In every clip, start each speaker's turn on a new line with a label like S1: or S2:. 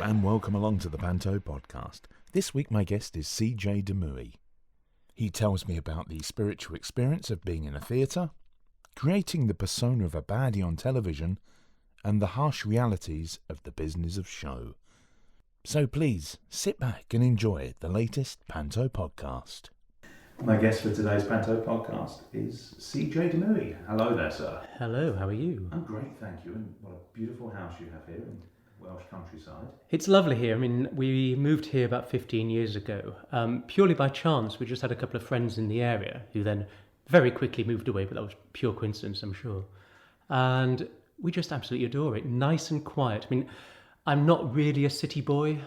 S1: and welcome along to the Panto podcast. This week my guest is CJ Mooi. He tells me about the spiritual experience of being in a theatre, creating the persona of a baddie on television, and the harsh realities of the business of show. So please, sit back and enjoy the latest Panto podcast. My guest for today's Panto podcast is CJ Mooi. Hello there, sir.
S2: Hello, how are you?
S1: I'm great, thank you. And what a beautiful house you have here in Welsh countryside.
S2: It's lovely here. I mean, we moved here about 15 years ago, purely by chance. We just had a couple of friends in the area who then very quickly moved away, but that was pure coincidence, I'm sure. And we just absolutely adore it. Nice and quiet. I mean, I'm not really a city boy.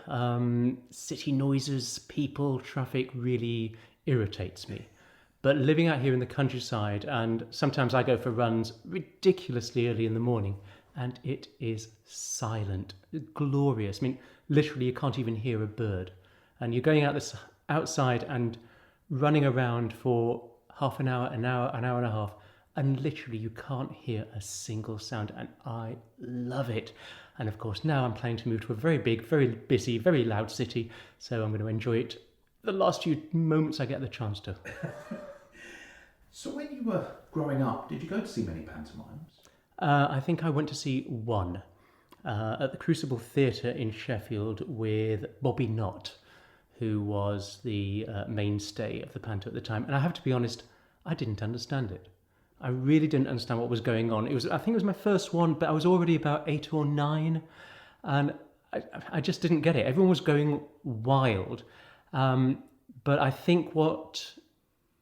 S2: City noises, people, traffic really irritates me. But living out here in the countryside, and sometimes I go for runs ridiculously early in the morning, and it is silent, glorious. I mean, literally you can't even hear a bird. And you're going outside and running around for half an hour and a half, and literally you can't hear a single sound, and I love it. And of course now I'm planning to move to a very big, very busy, very loud city, so I'm going to enjoy it the last few moments I get the chance to.
S1: So when you were growing up, did you go to see many pantomimes?
S2: I think I went to see one at the Crucible Theatre in Sheffield with Bobby Knott, who was the mainstay of the Panto at the time. And I have to be honest, I didn't understand it. I really didn't understand what was going on. I think it was my first one, but I was already about 8 or 9, and I just didn't get it. Everyone was going wild. But I think what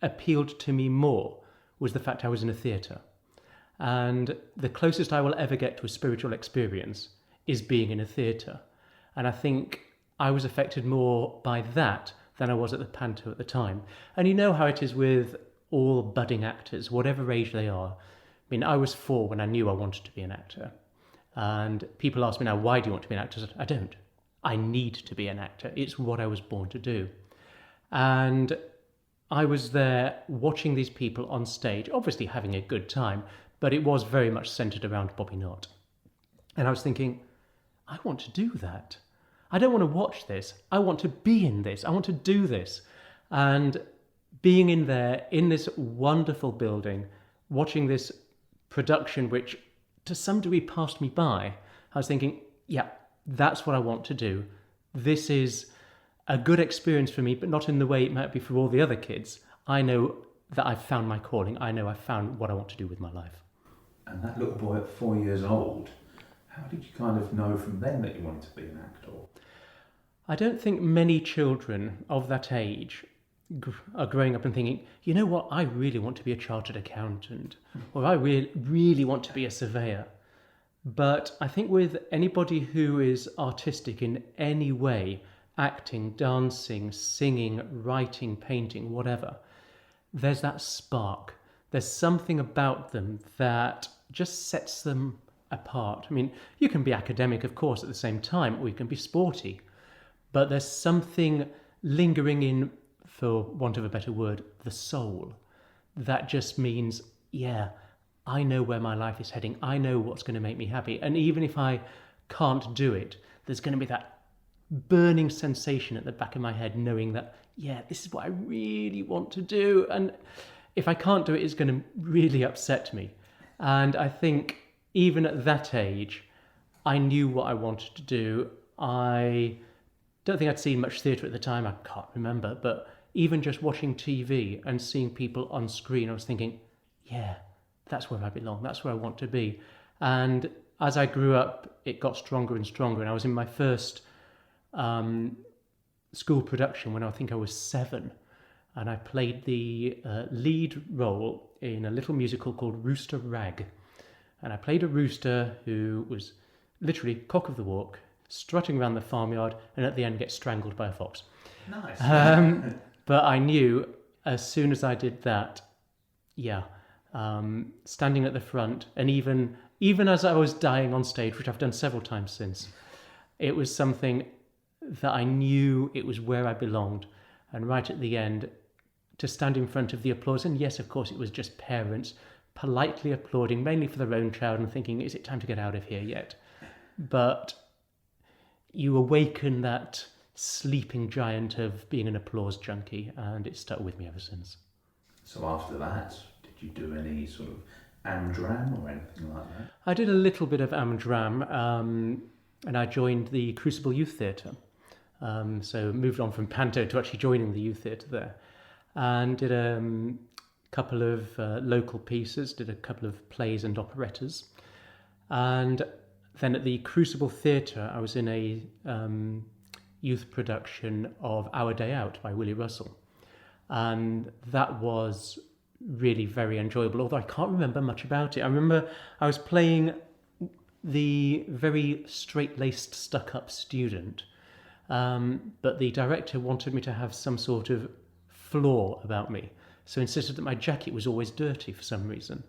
S2: appealed to me more was the fact I was in a theatre. And the closest I will ever get to a spiritual experience is being in a theatre. And I think I was affected more by that than I was at the Panto at the time. And you know how it is with all budding actors, whatever age they are. I mean, I was 4 when I knew I wanted to be an actor. And people ask me now, why do you want to be an actor? I said, I don't. I need to be an actor. It's what I was born to do. And I was there watching these people on stage, obviously having a good time, but it was very much centred around Bobby Knott. And I was thinking, I want to do that. I don't want to watch this. I want to be in this. I want to do this. And being in there, in this wonderful building, watching this production, which to some degree passed me by, I was thinking, yeah, that's what I want to do. This is a good experience for me, but not in the way it might be for all the other kids. I know that I've found my calling. I know I've found what I want to do with my life.
S1: And that little boy at 4 years old, how did you kind of know from then that you wanted to be an actor?
S2: I don't think many children of that age are growing up and thinking, you know what, I really want to be a chartered accountant, or I really want to be a surveyor. But I think with anybody who is artistic in any way, acting, dancing, singing, writing, painting, whatever, there's that spark. There's something about them that just sets them apart. I mean, you can be academic, of course, at the same time, or you can be sporty, but there's something lingering in, for want of a better word, the soul. That just means, yeah, I know where my life is heading. I know what's going to make me happy. And even if I can't do it, there's going to be that burning sensation at the back of my head, knowing that, yeah, this is what I really want to do. And if I can't do it, it's going to really upset me. And I think even at that age, I knew what I wanted to do. I don't think I'd seen much theatre at the time. I can't remember. But even just watching TV and seeing people on screen, I was thinking, yeah, that's where I belong. That's where I want to be. And as I grew up, it got stronger and stronger. And I was in my first school production when I think I was 7. And I played the lead role in a little musical called Rooster Rag. And I played a rooster who was literally cock of the walk, strutting around the farmyard, and at the end gets strangled by a fox.
S1: Nice.
S2: But I knew as soon as I did that, standing at the front, and even as I was dying on stage, which I've done several times since, it was something that I knew it was where I belonged. And right at the end, to stand in front of the applause, and yes, of course, it was just parents politely applauding, mainly for their own child, and thinking, is it time to get out of here yet? But you awaken that sleeping giant of being an applause junkie, and it's stuck with me ever since.
S1: So after that, did you do any sort of amdram or anything like that?
S2: I did a little bit of amdram, and I joined the Crucible Youth Theatre. So moved on from Panto to actually joining the youth theatre there, and did a couple of local pieces, did a couple of plays and operettas, and then at the Crucible Theatre I was in a youth production of Our Day Out by Willie Russell, and that was really very enjoyable, although I can't remember much about it. I remember I was playing the very straight-laced, stuck-up student, but the director wanted me to have some sort of flaw about me, so insisted that my jacket was always dirty for some reason.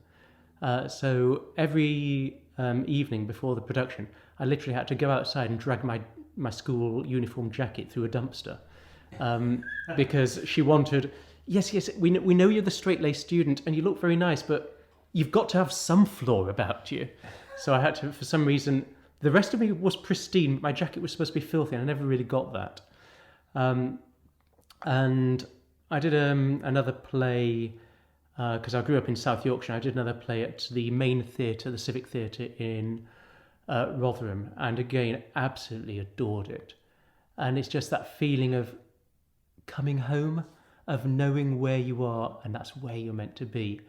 S2: So every evening before the production, I literally had to go outside and drag my school uniform jacket through a dumpster, because she wanted, yes, we know you're the straight-laced student and you look very nice, but you've got to have some flaw about you. So I had to, for some reason, the rest of me was pristine, but my jacket was supposed to be filthy, and I never really got that. And I did another play, because I grew up in South Yorkshire. I did another play at the main theatre, the Civic Theatre in Rotherham, and again, absolutely adored it. And it's just that feeling of coming home, of knowing where you are, and that's where you're meant to be.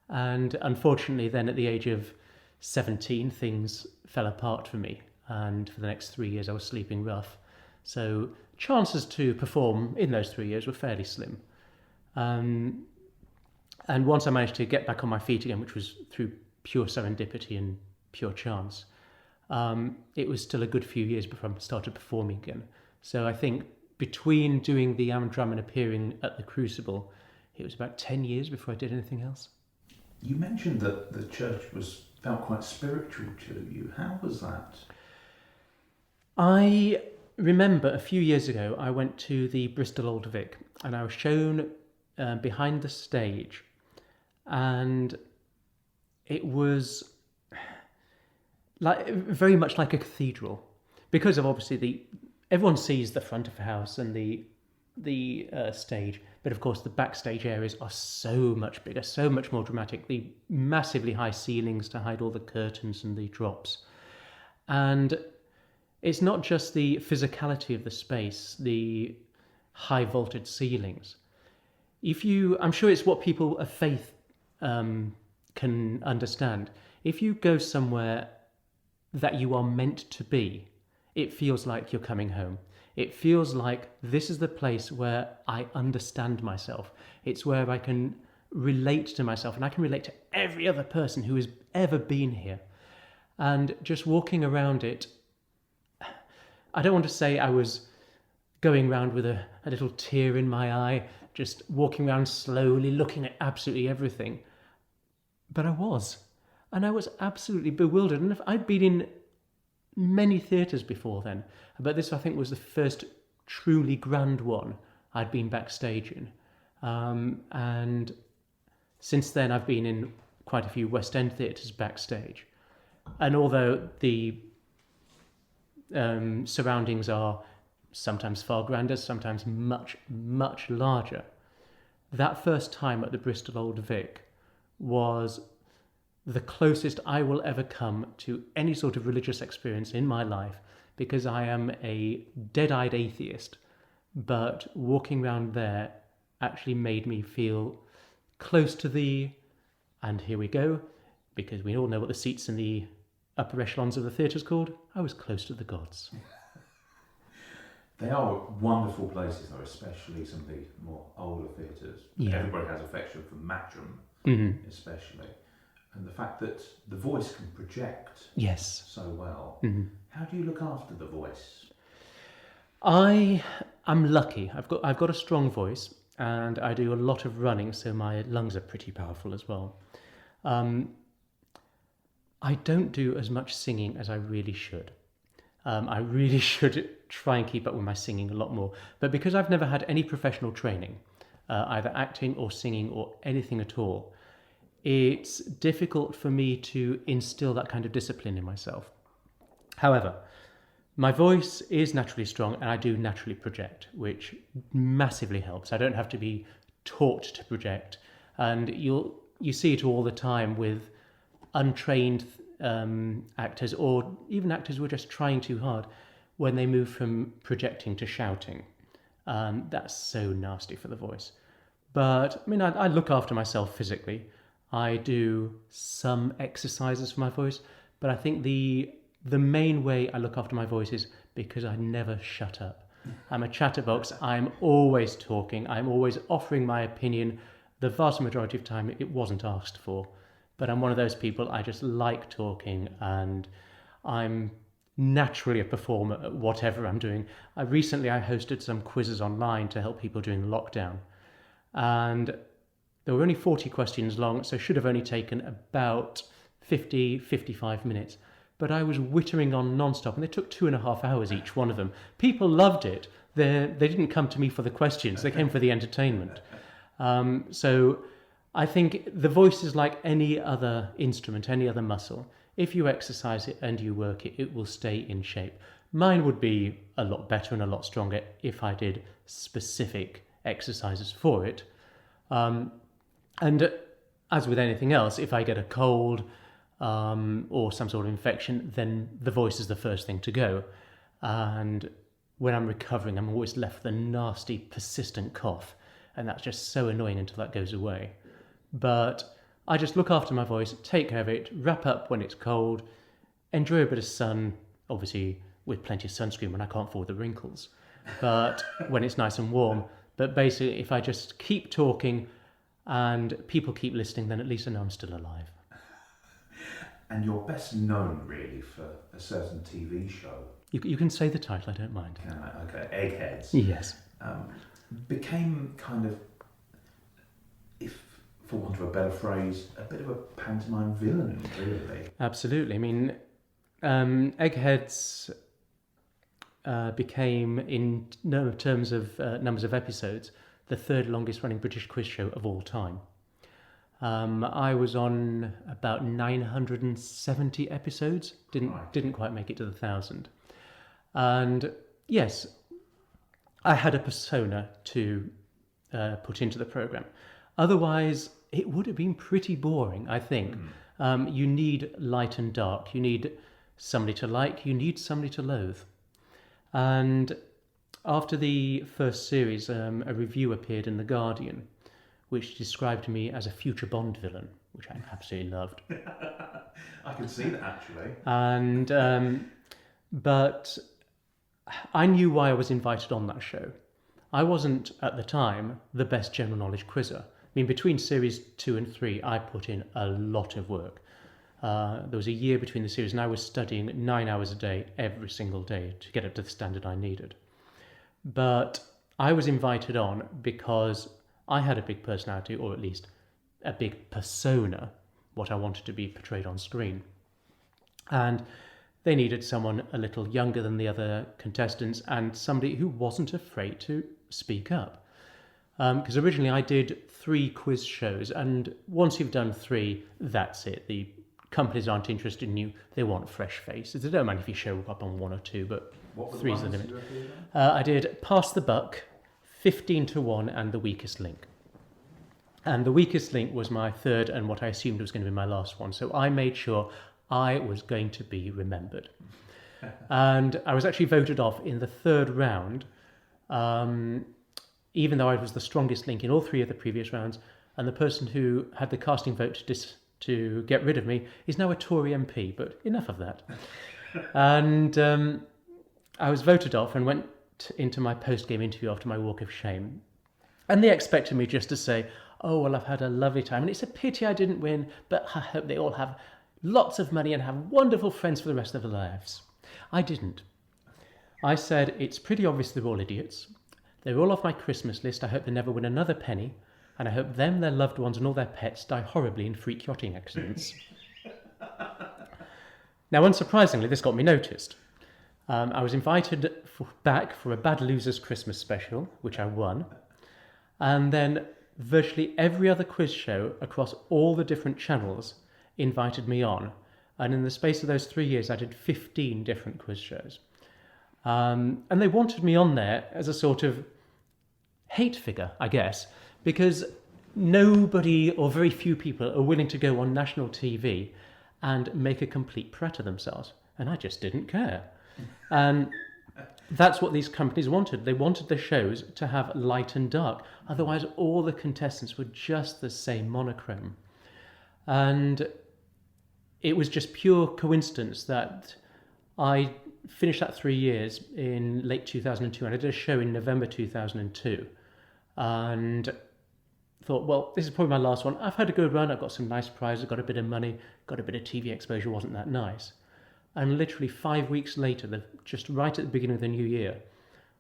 S2: And unfortunately, then at the age of 17, things fell apart for me, and for the next 3 years I was sleeping rough. So chances to perform in those 3 years were fairly slim. And once I managed to get back on my feet again, which was through pure serendipity and pure chance, it was still a good few years before I started performing again. So I think between doing the amdram and appearing at the Crucible, it was about 10 years before I did anything else.
S1: You mentioned that the church felt quite spiritual to you. How was that?
S2: I remember a few years ago I went to the Bristol Old Vic, and I was shown behind the stage, and it was very much like a cathedral, because of obviously everyone sees the front of the house and the stage, but of course the backstage areas are so much bigger, so much more dramatic. The massively high ceilings to hide all the curtains and the drops, and it's not just the physicality of the space, the high vaulted ceilings. I'm sure it's what people of faith can understand. If you go somewhere that you are meant to be, it feels like you're coming home. It feels like this is the place where I understand myself. It's where I can relate to myself, and I can relate to every other person who has ever been here. And just walking around it, I don't want to say I was going around with a little tear in my eye, just walking around slowly, looking at absolutely everything. But I was. And I was absolutely bewildered. And I'd been in many theatres before then, but this I think was the first truly grand one I'd been backstage in. And since then I've been in quite a few West End theatres backstage. And although the surroundings are sometimes far grander, sometimes much, much larger, that first time at the Bristol Old Vic was the closest I will ever come to any sort of religious experience in my life, because I am a dead-eyed atheist, but walking around there actually made me feel close to and here we go, because we all know what the seats in the upper echelons of the theatre's called, I was close to the gods.
S1: They are wonderful places, though, especially some of the more older theatres. Yeah. Everybody has affection for Matcham, especially. And the fact that the voice can project so well. Mm-hmm. How do you look after the voice?
S2: I'm lucky. I've got a strong voice, and I do a lot of running, so my lungs are pretty powerful as well. I don't do as much singing as I really should. I really should try and keep up with my singing a lot more. But because I've never had any professional training, either acting or singing or anything at all, it's difficult for me to instill that kind of discipline in myself. However, My voice is naturally strong and I do naturally project, which massively helps. I don't have to be taught to project. And you see it all the time with untrained actors, or even actors who are just trying too hard, when they move from projecting to shouting. That's so nasty for the voice. But I mean, I look after myself physically. I do some exercises for my voice, but I think the main way I look after my voice is because I never shut up. I'm a chatterbox. I'm always talking. I'm always offering my opinion. The vast majority of time, it wasn't asked for. But I'm one of those people, I just like talking, and I'm naturally a performer at whatever I'm doing. Recently, I hosted some quizzes online to help people during the lockdown. And they were only 40 questions long, so should have only taken about 55 minutes. But I was wittering on non-stop, and they took 2.5 hours each one of them. People loved it. They didn't come to me for the questions, they came for the entertainment. So I think the voice is like any other instrument, any other muscle. If you exercise it and you work it, it will stay in shape. Mine would be a lot better and a lot stronger if I did specific exercises for it. And as with anything else, if I get a cold or some sort of infection, then the voice is the first thing to go. And when I'm recovering, I'm always left with a nasty, persistent cough. And that's just so annoying until that goes away. But I just look after my voice, take care of it, wrap up when it's cold, enjoy a bit of sun, obviously with plenty of sunscreen when I can't afford the wrinkles, but when it's nice and warm. But basically, if I just keep talking and people keep listening, then at least I know I'm still alive.
S1: And you're best known, really, for a certain TV show.
S2: You can say the title, I don't mind.
S1: Okay, Eggheads.
S2: Yes.
S1: Became kind of, if for want of a better phrase, a bit of a pantomime villain, really.
S2: Absolutely. I mean, Eggheads became, in terms of numbers of episodes, the third longest running British quiz show of all time. I was on about 970 episodes, didn't quite make it to the 1,000. And yes, I had a persona to put into the programme. Otherwise, it would have been pretty boring, I think. You need light and dark. You need somebody to like. You need somebody to loathe. And after the first series, a review appeared in The Guardian, which described me as a future Bond villain, which I absolutely loved.
S1: I can see that, actually.
S2: And but I knew why I was invited on that show. I wasn't, at the time, the best general knowledge quizzer. I mean, between series 2 and 3, I put in a lot of work. There was a year between the series, and I was studying 9 hours a day, every single day, to get up to the standard I needed. But I was invited on because I had a big personality, or at least a big persona, what I wanted to be portrayed on screen. And they needed someone a little younger than the other contestants and somebody who wasn't afraid to speak up. Because originally I did 3 quiz shows, and once you've done 3, that's it. The companies aren't interested in you. They want fresh faces. They don't mind if you show up on 1 or 2, but 3 is the limit. I did Pass the Buck, 15 to 1, and The Weakest Link. And The Weakest Link was my third and what I assumed was going to be my last one. So I made sure I was going to be remembered. And I was actually voted off in the 3rd round, even though I was the strongest link in all 3 of the previous rounds. And the person who had the casting vote to get rid of me is now a Tory MP, but enough of that. And I was voted off and went into my post-game interview after my walk of shame. And they expected me just to say, oh, well, I've had a lovely time, and it's a pity I didn't win, but I hope they all have lots of money and have wonderful friends for the rest of their lives. I didn't. I said, it's pretty obvious they're all idiots. They're all off my Christmas list. I hope they never win another penny, and I hope them, their loved ones, and all their pets die horribly in freak yachting accidents. Now, unsurprisingly, this got me noticed. I was invited back for a Bad Losers Christmas special, which I won. And then virtually every other quiz show across all the different channels invited me on. And in the space of those 3 years, I did 15 different quiz shows. And they wanted me on there as a sort of hate figure, I guess, because nobody or very few people are willing to go on national TV and make a complete prat of themselves. And I just didn't care. And that's what these companies wanted. They wanted the shows to have light and dark. Otherwise, all the contestants were just the same monochrome. And it was just pure coincidence that I finished that 3 years in late 2002, and I did a show in November 2002. And thought, well, this is probably my last one. I've had a good run. I've got some nice prizes, got a bit of money, got a bit of TV exposure. Wasn't that nice? And literally 5 weeks later, just right at the beginning of the new year,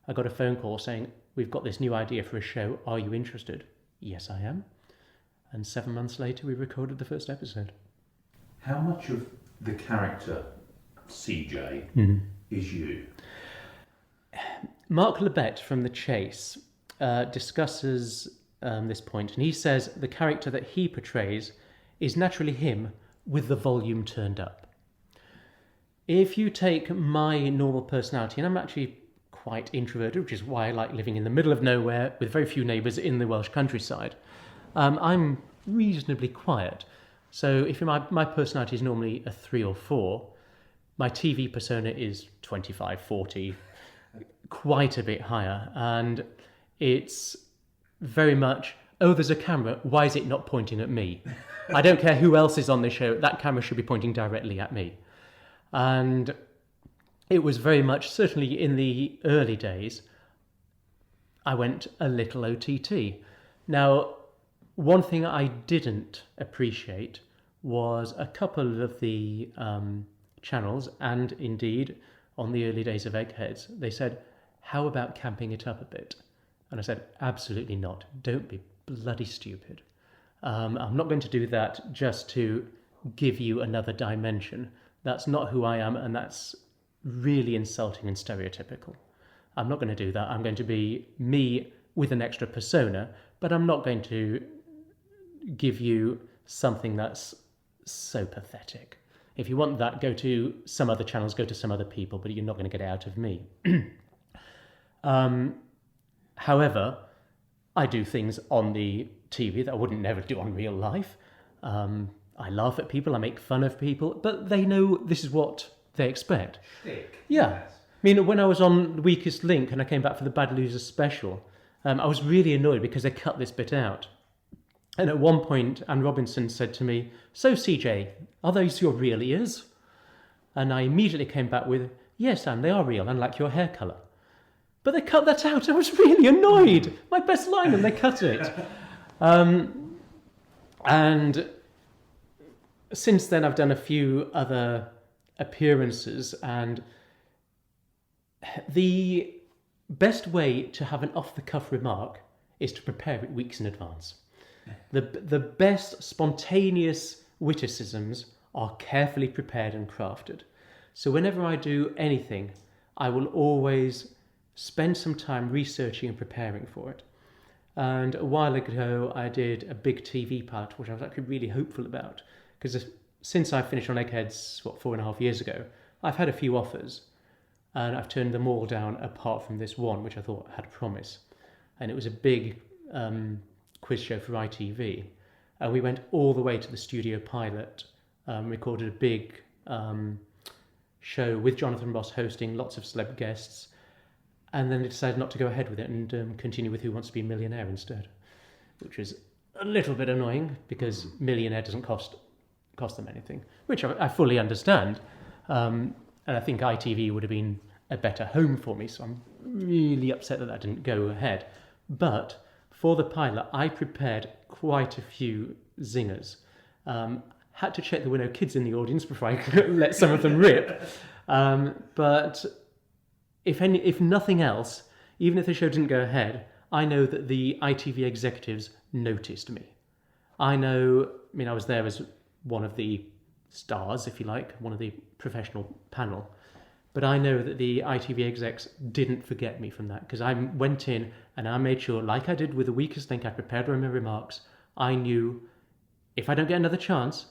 S2: I got a phone call saying, we've got this new idea for a show. Are you interested? Yes, I am. And 7 months later, we recorded the first episode.
S1: How much of the character CJ is you?
S2: Mark Lebet from The Chase discusses this point, and he says the character that he portrays is naturally him with the volume turned up. If you take my normal personality, and I'm actually quite introverted, which is why I like living in the middle of nowhere with very few neighbours in the Welsh countryside, I'm reasonably quiet. So if my personality is normally a 3 or 4, my TV persona is 25, 40, quite a bit higher. And it's very much, oh, there's a camera, why is it not pointing at me? I don't care who else is on the show, that camera should be pointing directly at me. And it was very much, certainly in the early days, I went a little OTT. Now, one thing I didn't appreciate was a couple of the channels, and indeed on the early days of Eggheads, they said, how about camping it up a bit? And I said, absolutely not. Don't be bloody stupid. I'm not going to do that just to give you another dimension. That's not who I am, and that's really insulting and stereotypical. I'm not going to do that. I'm going to be me with an extra persona, but I'm not going to give you something that's so pathetic. If you want that, go to some other channels, go to some other people, but you're not going to get it out of me. However, I do things on the TV that I wouldn't never do on real life. I laugh at people, I make fun of people, but they know this is what they expect.
S1: Shtick.
S2: Yeah.
S1: Yes.
S2: I mean, when I was on The Weakest Link and I came back for the Bad Losers special, I was really annoyed because they cut this bit out. And at one point, Anne Robinson said to me, so CJ, are those your real ears? And I immediately came back with, yes, Anne, they are real, unlike your hair colour. But they cut that out. I was really annoyed. My best line, and they cut it. And since then, I've done a few other appearances, and the best way to have an off-the-cuff remark is to prepare it weeks in advance. The best spontaneous witticisms are carefully prepared and crafted. So whenever I do anything, I will always spend some time researching and preparing for it. And a while ago, I did a big TV pilot, which I was actually really hopeful about, because since I finished on Eggheads, 4.5 years ago, I've had a few offers, and I've turned them all down apart from this one, which I thought had promise. And it was a big quiz show for ITV. And we went all the way to the studio pilot, recorded a big show with Jonathan Ross hosting, lots of celeb guests, and then they decided not to go ahead with it and continue with Who Wants to Be a Millionaire instead, which was a little bit annoying because Millionaire doesn't cost them anything, which I fully understand. And I think ITV would have been a better home for me, so I'm really upset that didn't go ahead. But for the pilot, I prepared quite a few zingers. Had to check there were no kids in the audience before I could let some of them rip. But if nothing else, even if the show didn't go ahead, I know that the ITV executives noticed me. I was there as one of the stars, if you like, one of the professional panel. But I know that the ITV execs didn't forget me from that, because I went in and I made sure, like I did with The Weakest Link, I prepared my remarks. I knew if I don't get another chance,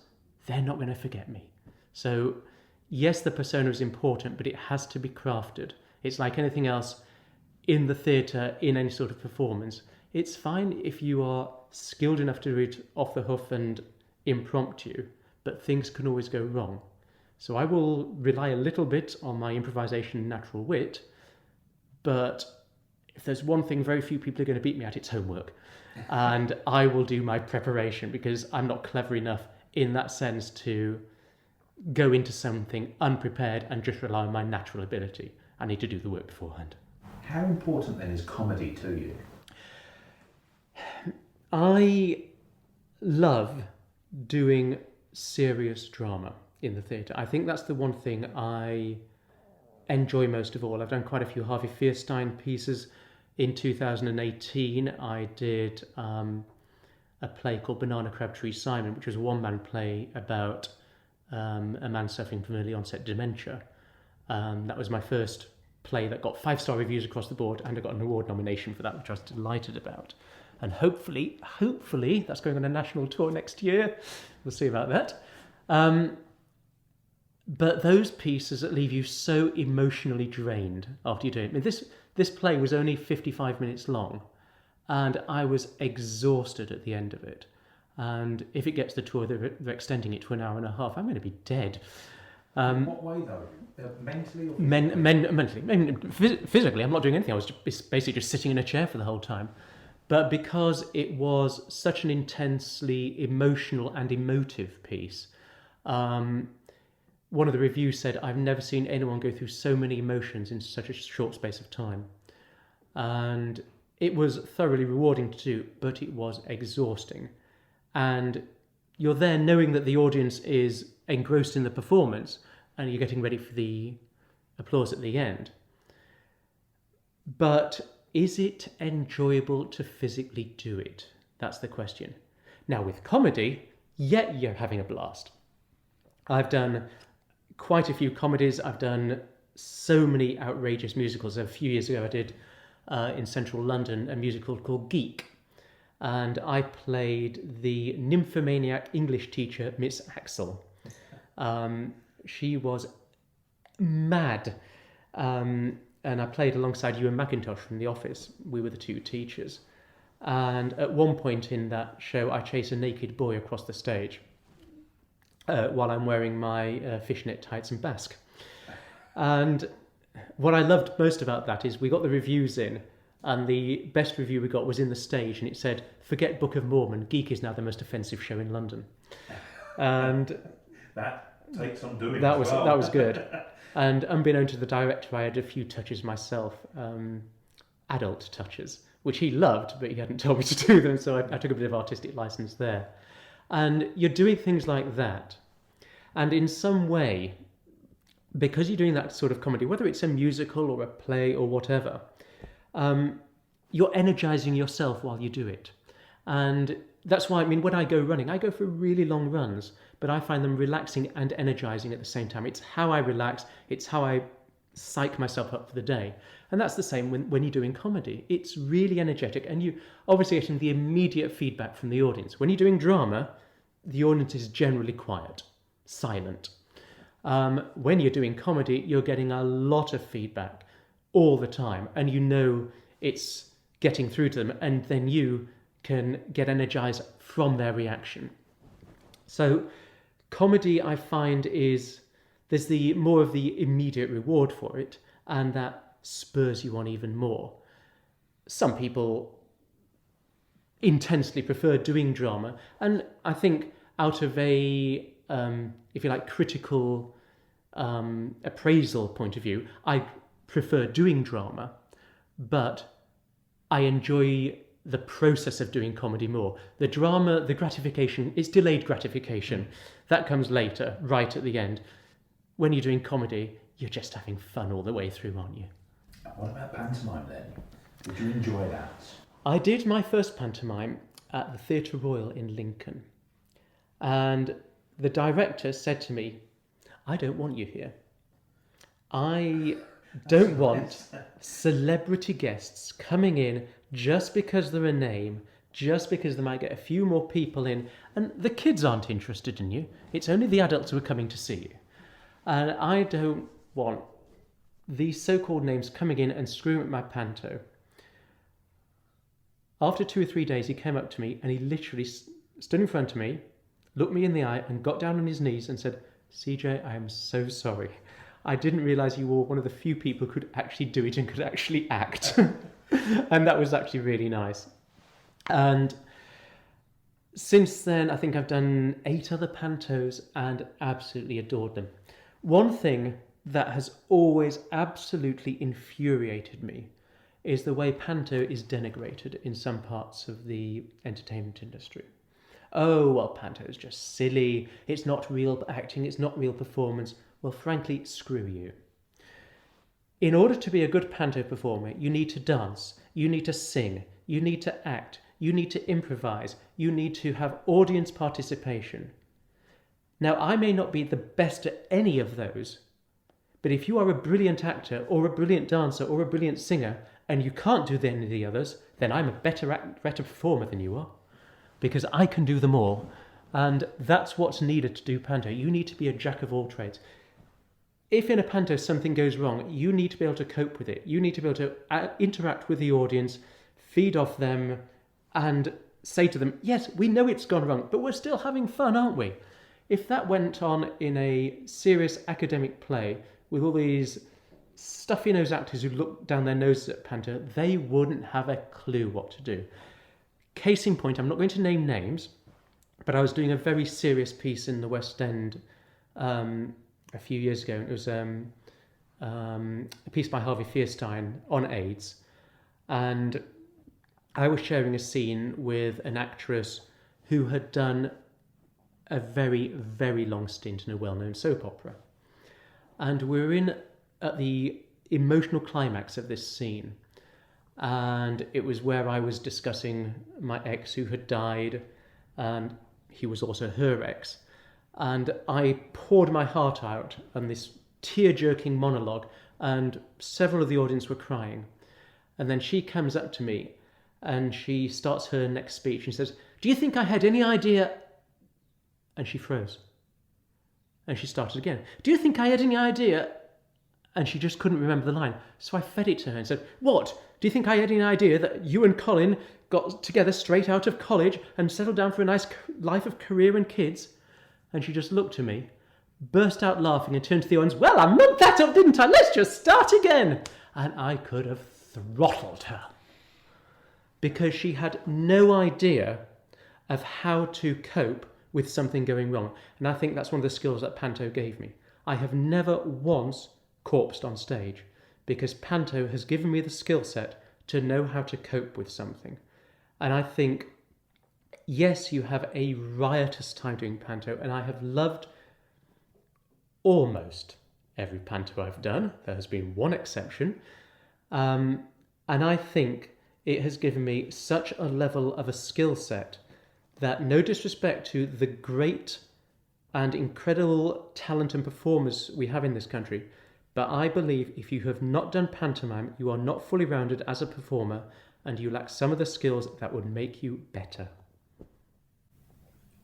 S2: they're not going to forget me. So yes, the persona is important, but it has to be crafted. It's like anything else in the theatre, in any sort of performance. It's fine if you are skilled enough to do it off the hoof and impromptu, but things can always go wrong. So I will rely a little bit on my improvisation and natural wit, but if there's one thing very few people are going to beat me at, it's homework. And I will do my preparation because I'm not clever enough in that sense to go into something unprepared and just rely on my natural ability. I need to do the work beforehand.
S1: How important then is comedy to you?
S2: I love doing serious drama in the theatre. I think that's the one thing I enjoy most of all. I've done quite a few Harvey Fierstein pieces. In 2018, I did a play called Banana Crabtree Simon, which was a one-man play about a man suffering from early onset dementia. That was my first play that got 5-star reviews across the board, and I got an award nomination for that, which I was delighted about. And hopefully, that's going on a national tour next year. We'll see about that. But those pieces that leave you so emotionally drained after you do it. I mean, this play was only 55 minutes long, and I was exhausted at the end of it. And if it gets the tour, they're extending it to an hour and a half. I'm going to be dead.
S1: In what way, though? Mentally or physically?
S2: Mentally. Physically, I'm not doing anything. I was basically just sitting in a chair for the whole time. But because it was such an intensely emotional and emotive piece, one of the reviews said, I've never seen anyone go through so many emotions in such a short space of time. And it was thoroughly rewarding to do, but it was exhausting. And you're there knowing that the audience is engrossed in the performance and you're getting ready for the applause at the end. But is it enjoyable to physically do it? That's the question. Now with comedy, you're having a blast. I've done quite a few comedies. I've done so many outrageous musicals. A few years ago I did in central London a musical called Geek, and I played the nymphomaniac English teacher Miss Axel. She was mad, and I played alongside Ewan McIntosh from The Office. We were the two teachers, and at one point in that show I chase a naked boy across the stage while I'm wearing my fishnet tights and basque. And what I loved most about that is we got the reviews in, and the best review we got was in the stage, and it said, "Forget Book of Mormon, Geek is now the most offensive show in London." And
S1: that takes some doing.
S2: That was good. And unbeknown to the director, I had a few touches myself, adult touches, which he loved, but he hadn't told me to do them, so I took a bit of artistic license there. And you're doing things like that, and in some way, because you're doing that sort of comedy, whether it's a musical or a play or whatever, you're energizing yourself while you do it. And that's why, I mean, when I go running, I go for really long runs, but I find them relaxing and energizing at the same time. It's how I relax, it's how I psych myself up for the day. And that's the same when you're doing comedy. It's really energetic, and you obviously getting the immediate feedback from the audience. When you're doing drama, the audience is generally quiet, silent. When you're doing comedy, you're getting a lot of feedback all the time, and you know it's getting through to them, and then you can get energized from their reaction. So comedy, I find, there's the more of the immediate reward for it, and that spurs you on even more. Some people intensely prefer doing drama, and I think out of a if you like, critical appraisal point of view, I prefer doing drama, but I enjoy the process of doing comedy more. The drama, the gratification, is delayed gratification. That comes later, right at the end. When you're doing comedy, you're just having fun all the way through, aren't you?
S1: What about pantomime then? Did you enjoy that?
S2: I did my first pantomime at the Theatre Royal in Lincoln. And the director said to me, "I don't want you here. I don't want celebrity guests coming in just because they're a name, just because they might get a few more people in, and the kids aren't interested in you. It's only the adults who are coming to see you. And I don't want these so-called names coming in and screwing up my panto. After 2 or 3 days, he came up to me and he literally stood in front of me, looked me in the eye and got down on his knees and said, CJ, I am so sorry. I didn't realise you were one of the few people who could actually do it and could actually act. And that was actually really nice. And since then, I think I've done 8 other pantos and absolutely adored them. One thing that has always absolutely infuriated me is the way panto is denigrated in some parts of the entertainment industry. Oh, well, panto is just silly. It's not real acting. It's not real performance. Well, frankly, screw you. In order to be a good panto performer, you need to dance, you need to sing, you need to act, you need to improvise, you need to have audience participation. Now, I may not be the best at any of those, but if you are a brilliant actor or a brilliant dancer or a brilliant singer and you can't do any of the others, then I'm a better performer than you are, because I can do them all. And that's what's needed to do panto. You need to be a jack of all trades. If in a panto something goes wrong, you need to be able to cope with it. You need to be able to interact with the audience, feed off them, and say to them, yes, we know it's gone wrong, but we're still having fun, aren't we? If that went on in a serious academic play with all these stuffy-nosed actors who look down their noses at panto, they wouldn't have a clue what to do. Case in point, I'm not going to name names, but I was doing a very serious piece in the West End a few years ago. It was a piece by Harvey Fierstein on AIDS, and I was sharing a scene with an actress who had done a very, very long stint in a well-known soap opera. And we were at the emotional climax of this scene, and it was where I was discussing my ex who had died, and he was also her ex. And I poured my heart out on this tear-jerking monologue, and several of the audience were crying. And then she comes up to me and she starts her next speech and says, do you think I had any idea? And she froze. And she started again. Do you think I had any idea? And she just couldn't remember the line. So I fed it to her and said, what? Do you think I had any idea that you and Colin got together straight out of college and settled down for a nice life of career and kids? And she just looked at me, burst out laughing and turned to the audience, well, I mugged that up, didn't I? Let's just start again. And I could have throttled her because she had no idea of how to cope with something going wrong. And I think that's one of the skills that Panto gave me. I have never once corpsed on stage because Panto has given me the skill set to know how to cope with something. And I think, yes, you have a riotous time doing Panto, and I have loved almost every Panto I've done. There has been one exception. And I think it has given me such a level of a skill set that, no disrespect to the great and incredible talent and performers we have in this country, but I believe if you have not done pantomime, you are not fully rounded as a performer and you lack some of the skills that would make you better.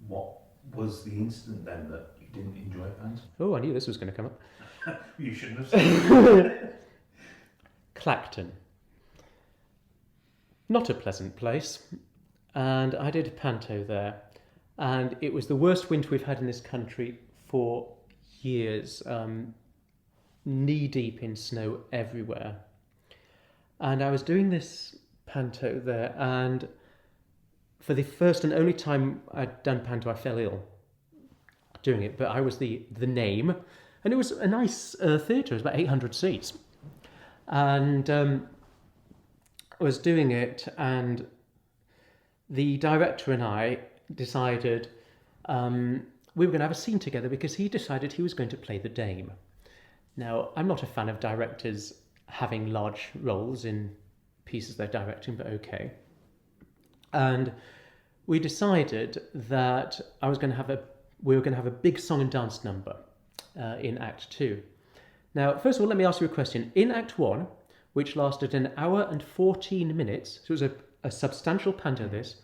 S1: What was the incident then that you didn't enjoy panto?
S2: Oh, I knew this was going to come up.
S1: You shouldn't have said it.
S2: Clacton. Not a pleasant place. And I did panto there. And it was the worst winter we've had in this country for years. Knee-deep in snow everywhere. And I was doing this panto there, and for the first and only time I'd done panto, I fell ill doing it. But I was the name, and it was a nice theatre. It was about 800 seats. And I was doing it, and the director and I decided we were going to have a scene together because he decided he was going to play the dame. Now, I'm not a fan of directors having large roles in pieces they're directing, but okay. And we decided that we were going to have a big song and dance number in Act 2. Now, first of all, let me ask you a question. In Act 1, which lasted 1 hour and 14 minutes, so it was a substantial panto this,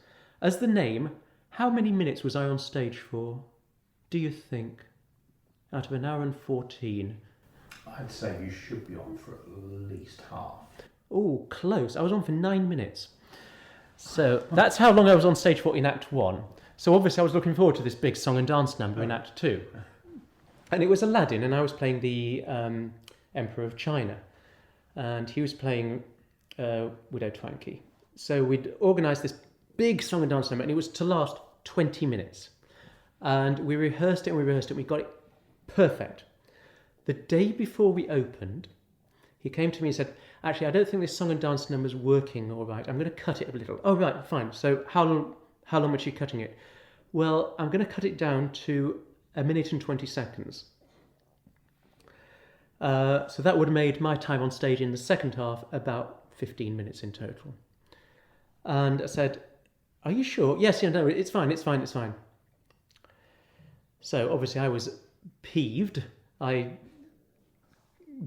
S2: as the name, how many minutes was I on stage for, do you think, out of 1 hour and 14?
S1: I'd say you should be on for at least half.
S2: Oh, close. I was on for 9 minutes. So that's how long I was on stage for in Act 1. So obviously I was looking forward to this big song and dance number in Act 2. And it was Aladdin, and I was playing the Emperor of China. And he was playing Widow Twankey. So we'd organised this big song and dance number, and it was to last 20 minutes. And we rehearsed it, and we got it perfect. The day before we opened, he came to me and said, actually, I don't think this song and dance number's working all right. I'm going to cut it a little. Oh, right, fine. So how long was she cutting it? Well, I'm going to cut it down to 1 minute and 20 seconds. So that would have made my time on stage in the second half about 15 minutes in total. And I said, are you sure? Yes, no, it's fine. So obviously I was peeved. I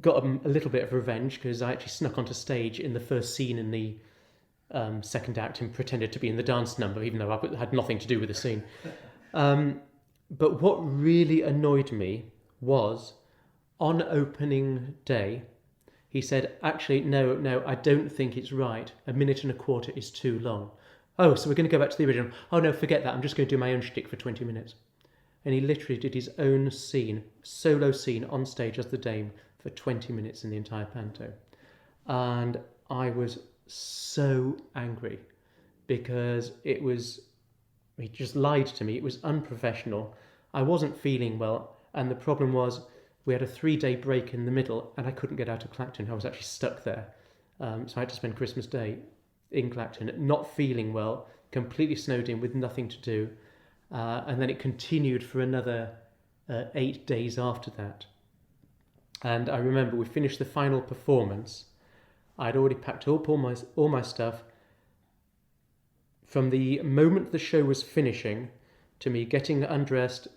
S2: got a little bit of revenge because I actually snuck onto stage in the first scene in the second act and pretended to be in the dance number, even though I had nothing to do with the scene. But what really annoyed me was, on opening day, he said, actually, no, I don't think it's right. 1 minute and a quarter is too long. Oh, so we're going to go back to the original. Oh, no, forget that. I'm just going to do my own shtick for 20 minutes. And he literally did his own scene, solo scene, on stage as the Dame for 20 minutes in the entire panto. And I was so angry because he just lied to me. It was unprofessional. I wasn't feeling well. And the problem was we had a 3-day break in the middle and I couldn't get out of Clacton. I was actually stuck there. So I had to spend Christmas Day in Clacton, not feeling well, completely snowed in with nothing to do. And then it continued for another 8 days after that. And I remember we finished the final performance. I'd already packed up all my stuff. From the moment the show was finishing to me getting undressed,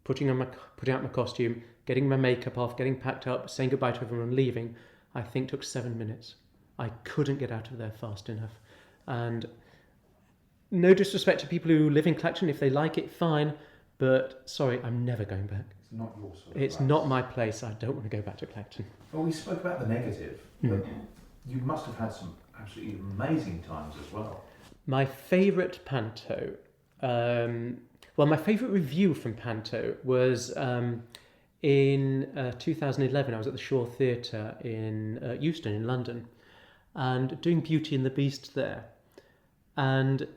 S2: putting out my costume, getting my makeup off, getting packed up, saying goodbye to everyone, leaving, I think took 7 minutes. I couldn't get out of there fast enough. And no disrespect to people who live in Clacton, if they like it, fine. But sorry, I'm never going back.
S1: It's not your sort of
S2: It's
S1: place.
S2: not my place. I don't want to go back to Clacton.
S1: Well, we spoke about the negative, but you must have had some absolutely amazing times as well.
S2: My favourite panto, my favourite review from panto was in 2011. I was at the Shaw Theatre in Euston in London and doing Beauty and the Beast there. And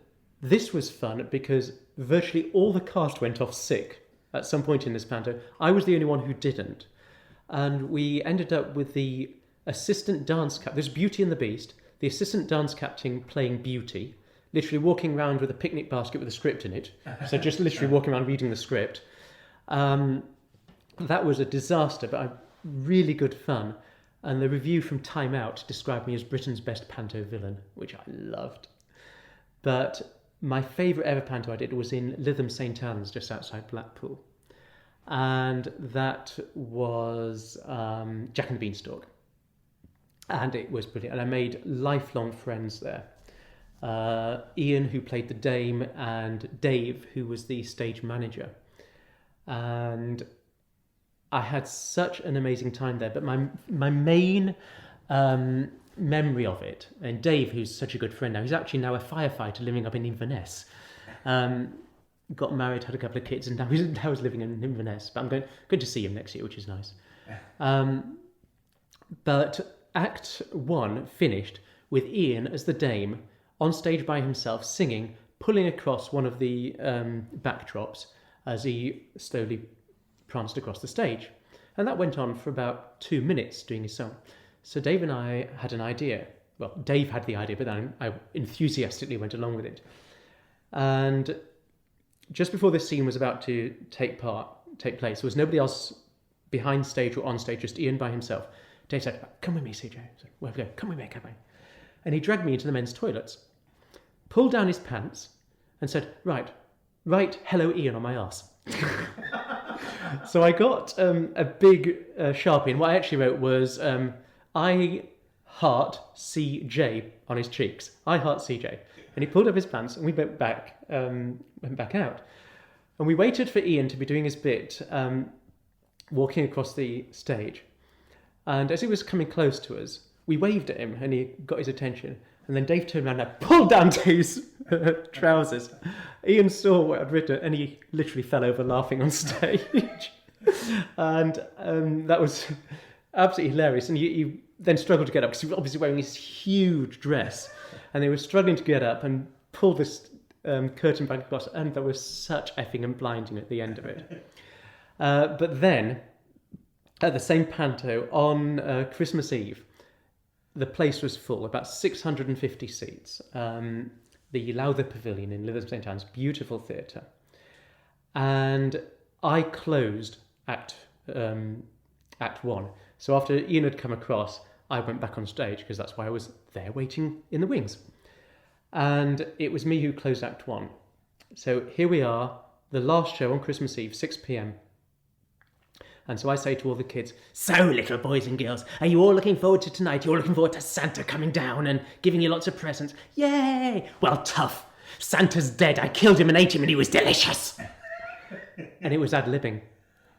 S2: this was fun because virtually all the cast went off sick at some point in this panto. I was the only one who didn't. And we ended up with the assistant dance captain. There's Beauty and the Beast, the assistant dance captain playing Beauty, literally walking around with a picnic basket with a script in it. So just literally walking around reading the script. That was a disaster, but really good fun. And the review from Time Out described me as Britain's best panto villain, which I loved. But my favourite ever panto I did was in Lytham St Anne's, just outside Blackpool. And that was Jack and the Beanstalk. And it was brilliant. And I made lifelong friends there. Ian, who played the Dame, and Dave, who was the stage manager. And I had such an amazing time there. But my main memory of it, and Dave, who's such a good friend now, he's actually now a firefighter living up in Inverness. Got married, had a couple of kids, and now he's living in Inverness. But I'm going to see him next year, which is nice. But Act 1 finished with Ian as the Dame on stage by himself, singing, pulling across one of the backdrops as he slowly pranced across the stage. And that went on for about 2 minutes doing his song. So Dave and I had an idea. Well, Dave had the idea, but then I enthusiastically went along with it. And just before this scene was about to take place, there was nobody else behind stage or on stage, just Ian by himself. Dave said, "Come with me, CJ." I said, "Where we go? Come with me, come with me." And he dragged me into the men's toilets, pulled down his pants, and said, "Right, write hello Ian on my arse." So I got a big Sharpie, and what I actually wrote was, I heart CJ on his cheeks. I heart CJ. And he pulled up his pants and we went back out. And we waited for Ian to be doing his bit, walking across the stage. And as he was coming close to us, we waved at him and he got his attention. And then Dave turned around and pulled down Dave's trousers. Ian saw what I'd written and he literally fell over laughing on stage. And that was absolutely hilarious. And he then struggled to get up because he was obviously wearing this huge dress. And they were struggling to get up and pull this curtain back across. And there was such effing and blinding at the end of it. But then, at the same Panto, on Christmas Eve, the place was full, about 650 seats. The Lowther Pavilion in Lytham St Anne's, beautiful theatre. And I closed Act 1. So after Ian had come across, I went back on stage because that's why I was there waiting in the wings. And it was me who closed Act 1. So here we are, the last show on Christmas Eve, 6 p.m. And so I say to all the kids, so little boys and girls, are you all looking forward to tonight? You're looking forward to Santa coming down and giving you lots of presents? Yay! Well, tough. Santa's dead. I killed him and ate him and he was delicious. And it was ad-libbing.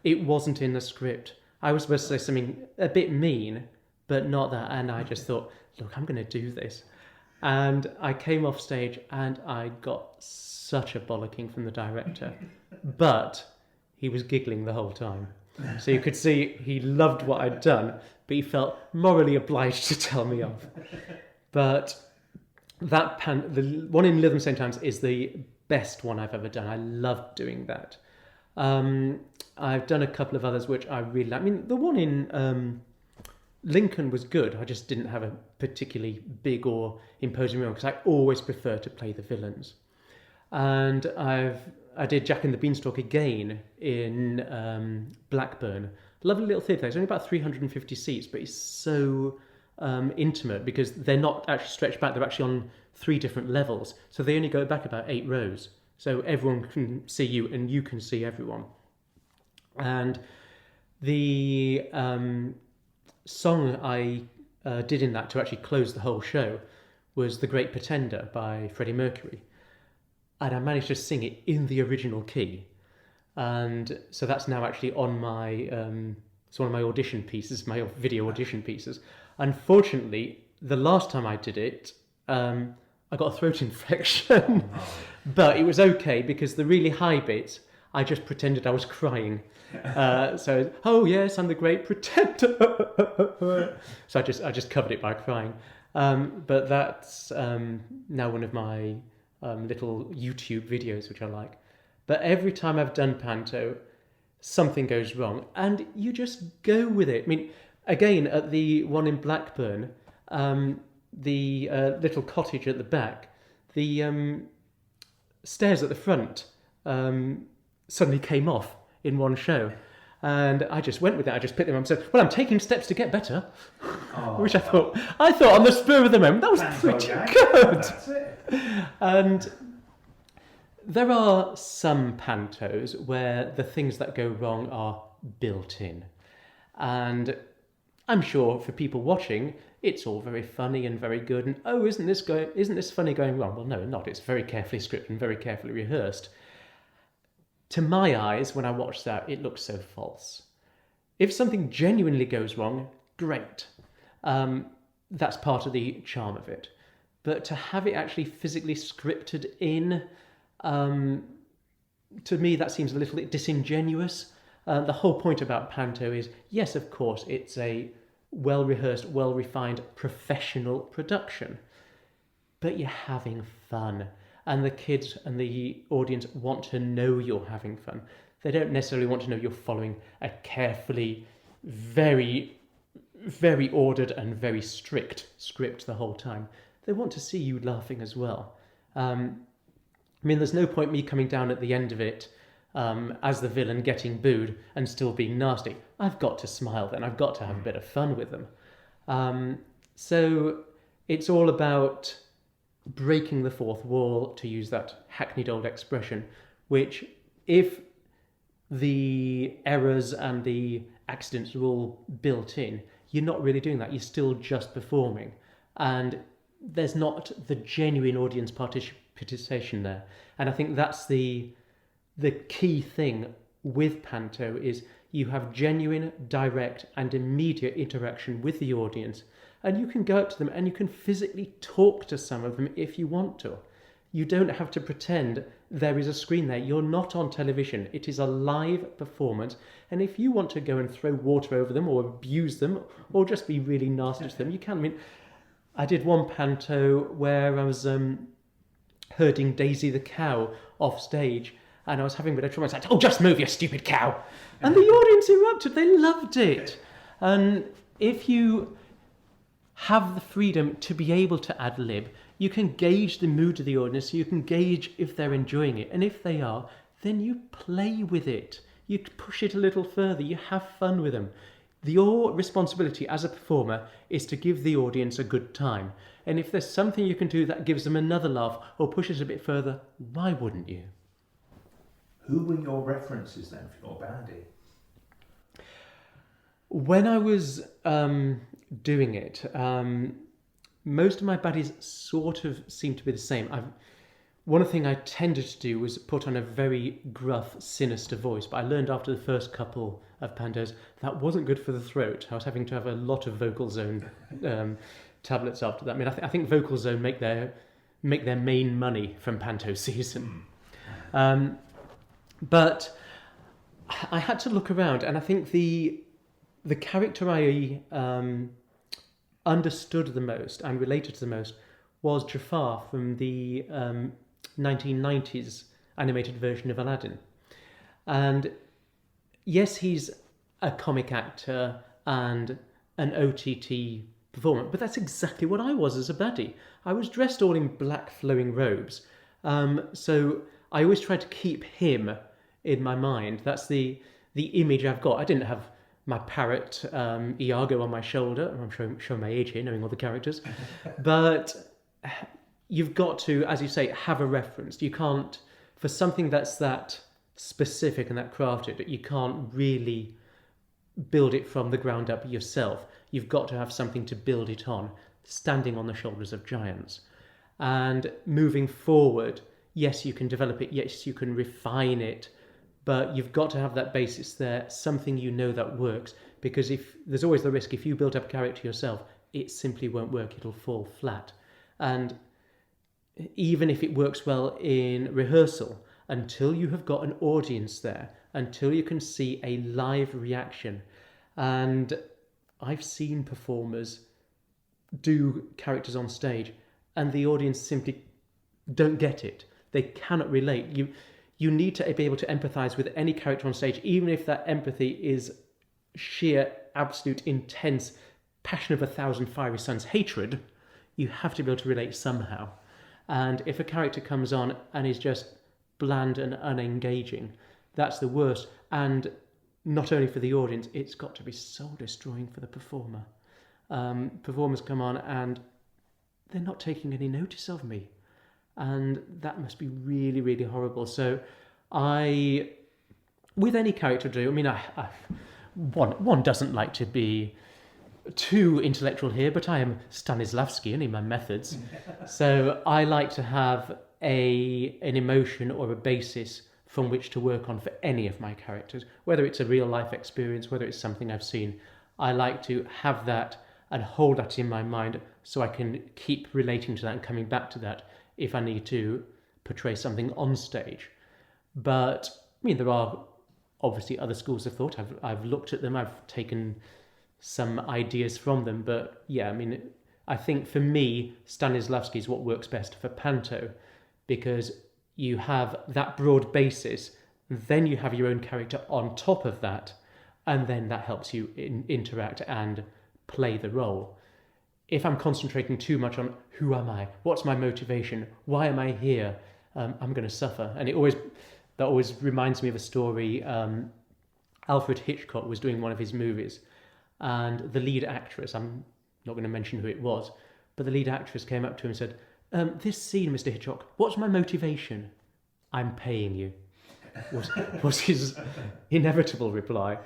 S2: It wasn't in the script. I was supposed to say something a bit mean, but not that. And I just thought, look, I'm going to do this. And I came off stage and I got such a bollocking from the director. But he was giggling the whole time. So you could see he loved what I'd done, but he felt morally obliged to tell me off. But the one in Lytham St Anne's is the best one I've ever done. I loved doing that. I've done a couple of others which I really like. I mean, the one in Lincoln was good. I just didn't have a particularly big or imposing role because I always prefer to play the villains. And I did Jack and the Beanstalk again in Blackburn. Lovely little theatre. It's only about 350 seats, but it's so intimate because they're not actually stretched back. They're actually on 3 different levels. So they only go back about 8 rows. So everyone can see you and you can see everyone. And the song I did in that to actually close the whole show was The Great Pretender by Freddie Mercury. And I managed to sing it in the original key. And so that's now actually on my, it's one of my audition pieces, my video audition pieces. Unfortunately, the last time I did it, I got a throat infection. But it was okay because the really high bits, I just pretended I was crying. So, oh yes, I'm the great pretender. So I just covered it by crying. But that's now one of my little YouTube videos which I like. But every time I've done Panto, something goes wrong and you just go with it. I mean, again, at the one in Blackburn, the little cottage at the back, the stairs at the front suddenly came off in one show. And I just went with it. I just picked them up and said, well, I'm taking steps to get better. Which I thought on the spur of the moment, that was pretty good.
S1: That's it.
S2: And there are some pantos where the things that go wrong are built in. And I'm sure for people watching, it's all very funny and very good. And, oh, isn't this funny going wrong? Well, no, not. It's very carefully scripted and very carefully rehearsed. To my eyes, when I watch that, it looks so false. If something genuinely goes wrong, great. That's part of the charm of it. But to have it actually physically scripted in, to me, that seems a little bit disingenuous. The whole point about Panto is, yes, of course, it's a well-rehearsed, well-refined, professional production. But you're having fun. And the kids and the audience want to know you're having fun. They don't necessarily want to know you're following a carefully, very, very ordered and very strict script the whole time. They want to see you laughing as well. I mean, there's no point me coming down at the end of it as the villain getting booed and still being nasty. I've got to smile then. I've got to have a bit of fun with them. So it's all about breaking the fourth wall, to use that hackneyed old expression, which if the errors and the accidents are all built in, you're not really doing that. You're still just performing. And there's not the genuine audience participation there. And I think that's the key thing with Panto is You have genuine, direct, and immediate interaction with the audience, and you can go up to them and you can physically talk to some of them if you want to. You don't have to pretend there is a screen there. You're not on television. It is a live performance. And if you want to go and throw water over them or abuse them or just be really nasty to them, you can. I mean, I did one panto where I was herding Daisy the cow off stage, and I was having a bit of trouble. I said, "Oh, just move, you stupid cow." And the audience erupted. They loved it. And if you have the freedom to be able to ad lib, you can gauge the mood of the audience, so you can gauge if they're enjoying it. And if they are, then you play with it. You push it a little further. You have fun with them. Your responsibility as a performer is to give the audience a good time. And if there's something you can do that gives them another laugh or pushes a bit further, why wouldn't you?
S1: Who were your references then for your baddie?
S2: When I was doing it, most of my baddies sort of seemed to be the same. One thing I tended to do was put on a very gruff, sinister voice, but I learned after the first couple of pantos that wasn't good for the throat. I was having to have a lot of Vocal Zone tablets after that. I mean, I think Vocal Zone make their main money from panto season. But I had to look around, and I think the character I understood the most and related to the most was Jafar from the 1990s animated version of Aladdin. And yes, he's a comic actor and an OTT performer, but that's exactly what I was as a baddie. I was dressed all in black flowing robes. So I always tried to keep him in my mind. That's the image I've got. I didn't have my parrot Iago on my shoulder. I'm showing my age here, knowing all the characters. But you've got to, as you say, have a reference. You can't, for something that's that specific and that crafted, you can't really build it from the ground up yourself. You've got to have something to build it on, standing on the shoulders of giants. And moving forward, yes, you can develop it, yes, you can refine it, but you've got to have that basis there, something you know that works, because if there's always the risk, if you build up a character yourself, it simply won't work, it'll fall flat. And even if it works well in rehearsal, until you have got an audience there, until you can see a live reaction, and I've seen performers do characters on stage and the audience simply don't get it. They cannot relate. You need to be able to empathise with any character on stage, even if that empathy is sheer, absolute, intense, passion of 1,000 fiery suns hatred. You have to be able to relate somehow. And if a character comes on and is just bland and unengaging, that's the worst. And not only for the audience, it's got to be soul destroying for the performer. Performers come on and they're not taking any notice of me. And that must be really, really horrible. So with any character I do, I mean, one doesn't like to be too intellectual here, but I am Stanislavski in my methods. So I like to have an emotion or a basis from which to work on for any of my characters, whether it's a real life experience, whether it's something I've seen. I like to have that and hold that in my mind so I can keep relating to that and coming back to that if I need to portray something on stage. But I mean, there are obviously other schools of thought. I've looked at them, I've taken some ideas from them, but yeah, I mean, I think for me, Stanislavski is what works best for Panto, because you have that broad basis, then you have your own character on top of that, and then that helps you interact and play the role. If I'm concentrating too much on who am I, what's my motivation, why am I here, I'm going to suffer. And that always reminds me of a story. Alfred Hitchcock was doing one of his movies, and the lead actress, I'm not going to mention who it was, but the lead actress came up to him and said, "This scene, Mr. Hitchcock, what's my motivation?" "I'm paying you," was his inevitable reply.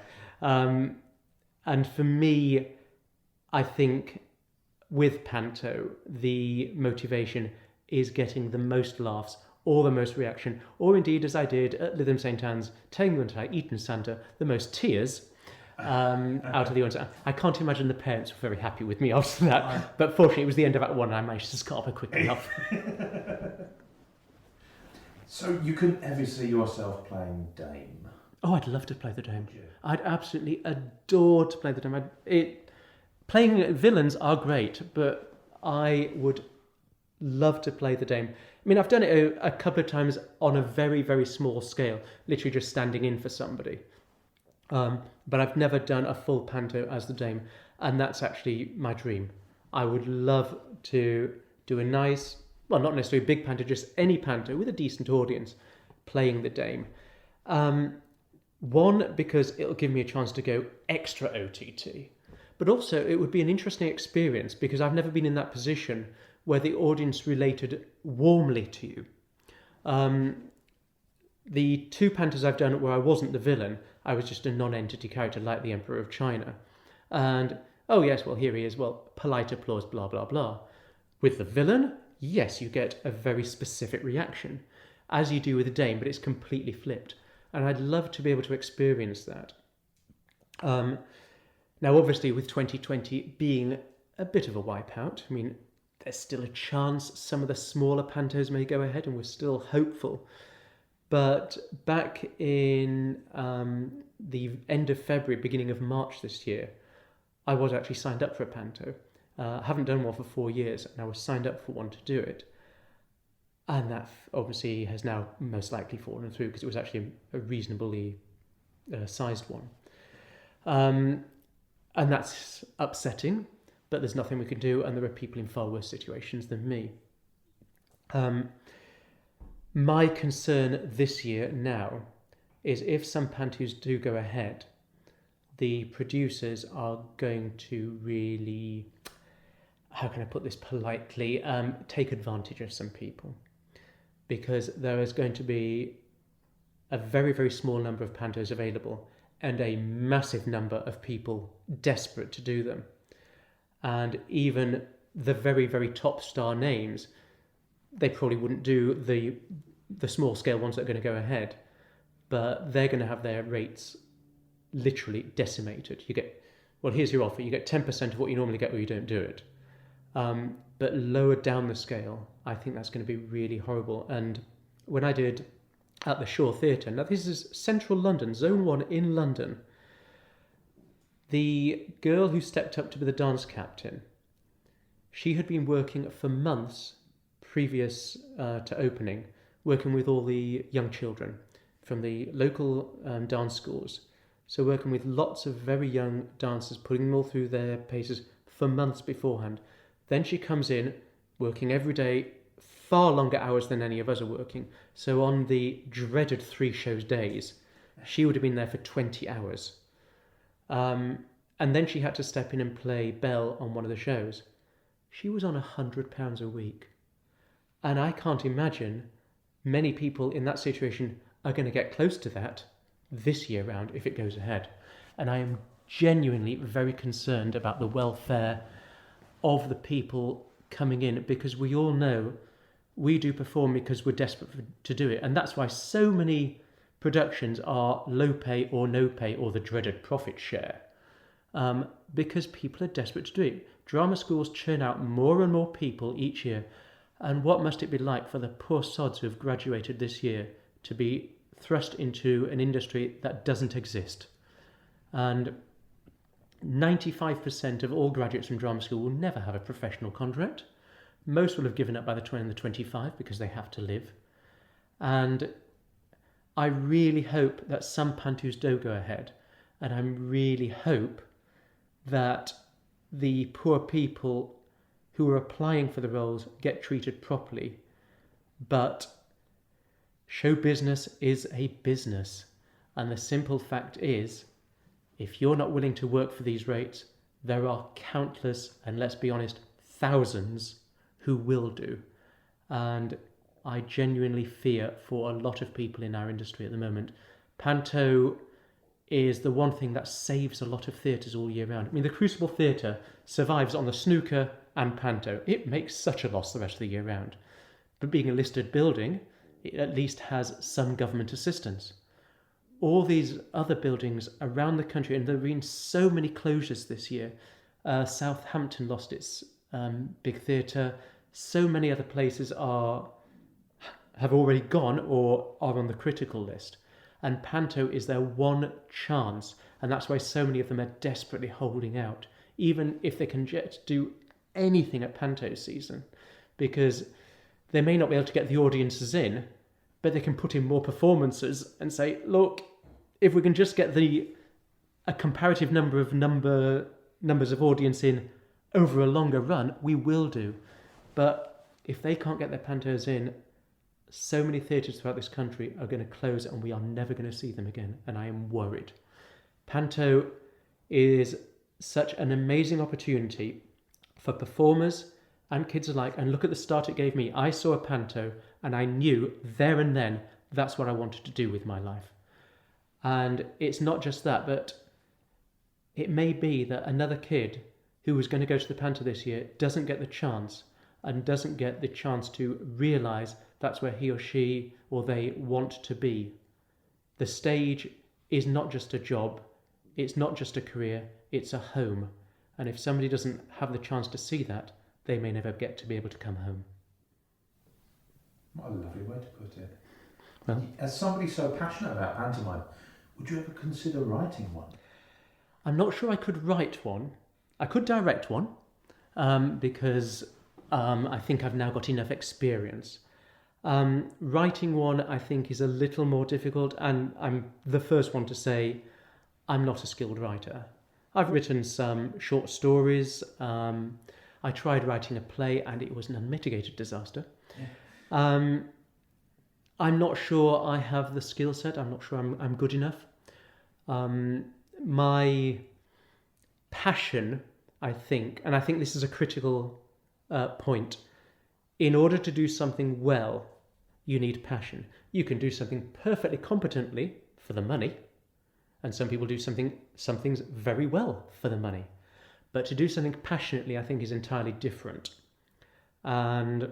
S2: And for me, I think with Panto, the motivation is getting the most laughs or the most reaction, or indeed, as I did at Lytham St Anne's, telling them that I Eton Santa, the most tears out of the audience. I can't imagine the parents were very happy with me after that, but fortunately it was the end of Act 1 and I managed to scarp her quick enough.
S1: So you couldn't ever see yourself playing Dame?
S2: Oh, I'd love to play the Dame. I'd absolutely adore to play the Dame. Playing villains are great, but I would love to play the Dame. I mean, I've done it a couple of times on a very, very small scale, literally just standing in for somebody. But I've never done a full panto as the Dame, and that's actually my dream. I would love to do a nice, well, not necessarily a big panto, just any panto with a decent audience playing the Dame. One, because it'll give me a chance to go extra OTT, but also it would be an interesting experience because I've never been in that position where the audience related warmly to you. The 2 pantos I've done where I wasn't the villain, I was just a non-entity character like the Emperor of China. And, oh yes, well, here he is, well, polite applause, blah, blah, blah. With the villain, yes, you get a very specific reaction, as you do with the Dame, but it's completely flipped. And I'd love to be able to experience that. Now, obviously, with 2020 being a bit of a wipeout, I mean, there's still a chance some of the smaller pantos may go ahead, and we're still hopeful. But back in the end of February, beginning of March this year, I was actually signed up for a panto. I haven't done one for 4 years, and I was signed up for one to do it. And that obviously has now most likely fallen through because it was actually a reasonably sized one. And that's upsetting, but there's nothing we can do, and there are people in far worse situations than me. My concern this year now is if some pantos do go ahead, the producers are going to really, how can I put this politely, take advantage of some people. Because there is going to be a very, very small number of pantos available and a massive number of people desperate to do them. And even the very, very top star names, they probably wouldn't do the small scale ones that are going to go ahead, but they're going to have their rates literally decimated. You get, well, here's your offer, you get 10% of what you normally get or you don't do it. But lower down the scale, I think that's going to be really horrible. And when I did at the Shaw Theatre, now this is central London, Zone 1 in London, the girl who stepped up to be the dance captain, she had been working for months previous to opening, working with all the young children from the local dance schools. So working with lots of very young dancers, putting them all through their paces for months beforehand. Then she comes in, working every day, far longer hours than any of us are working. So on the dreaded 3 shows days, she would have been there for 20 hours. And then she had to step in and play Belle on one of the shows. She was on £100 a week. And I can't imagine many people in that situation are going to get close to that this year round if it goes ahead. And I am genuinely very concerned about the welfare of the people coming in, because we all know we do perform because we're desperate to do it. And that's why so many productions are low pay or no pay or the dreaded profit share, because people are desperate to do it. Drama schools churn out more and more people each year. And what must it be like for the poor sods who have graduated this year to be thrust into an industry that doesn't exist? And 95% of all graduates from drama school will never have a professional contract. Most will have given up by the 20 and the 25 because they have to live. And I really hope that some pantos do go ahead. And I really hope that the poor people who are applying for the roles get treated properly. But show business is a business. And the simple fact is, if you're not willing to work for these rates, there are countless, and let's be honest, thousands who will do. And I genuinely fear for a lot of people in our industry at the moment. Panto is the one thing that saves a lot of theatres all year round. I mean, the Crucible Theatre survives on the snooker and Panto. It makes such a loss the rest of the year round. But being a listed building, it at least has some government assistance. All these other buildings around the country, and there have been so many closures this year. Southampton lost its big theatre. So many other places have already gone or are on the critical list. And Panto is their one chance, and that's why so many of them are desperately holding out, even if they can just do anything at Panto season, because they may not be able to get the audiences in, but they can put in more performances and say, look, if we can just get a comparative numbers of audience in over a longer run, we will do. But if they can't get their Pantos in, so many theatres throughout this country are going to close and we are never going to see them again, and I am worried. Panto is such an amazing opportunity for performers and kids alike, and look at the start it gave me. I saw a Panto and I knew there and then that's what I wanted to do with my life. And it's not just that, but it may be that another kid who was going to go to the Panto this year doesn't get the chance, and doesn't get the chance to realise that's where he or she or they want to be. The stage is not just a job, it's not just a career, it's a home. And if somebody doesn't have the chance to see that, they may never get to be able to come home.
S1: What a lovely way to put it.
S2: Well,
S1: as somebody so passionate about pantomime, would you ever consider writing one?
S2: I'm not sure I could write one. I could direct one, because I think I've now got enough experience. Writing one, I think, is a little more difficult, and I'm the first one to say I'm not a skilled writer. I've written some short stories. I tried writing a play, and it was an unmitigated disaster. Yeah. I'm not sure I have the skill set. I'm not sure I'm good enough. My passion, I think, and I think this is a critical point. In order to do something well, you need passion. You can do something perfectly competently for the money, and some people do some things very well for the money. But to do something passionately, I think, is entirely different. And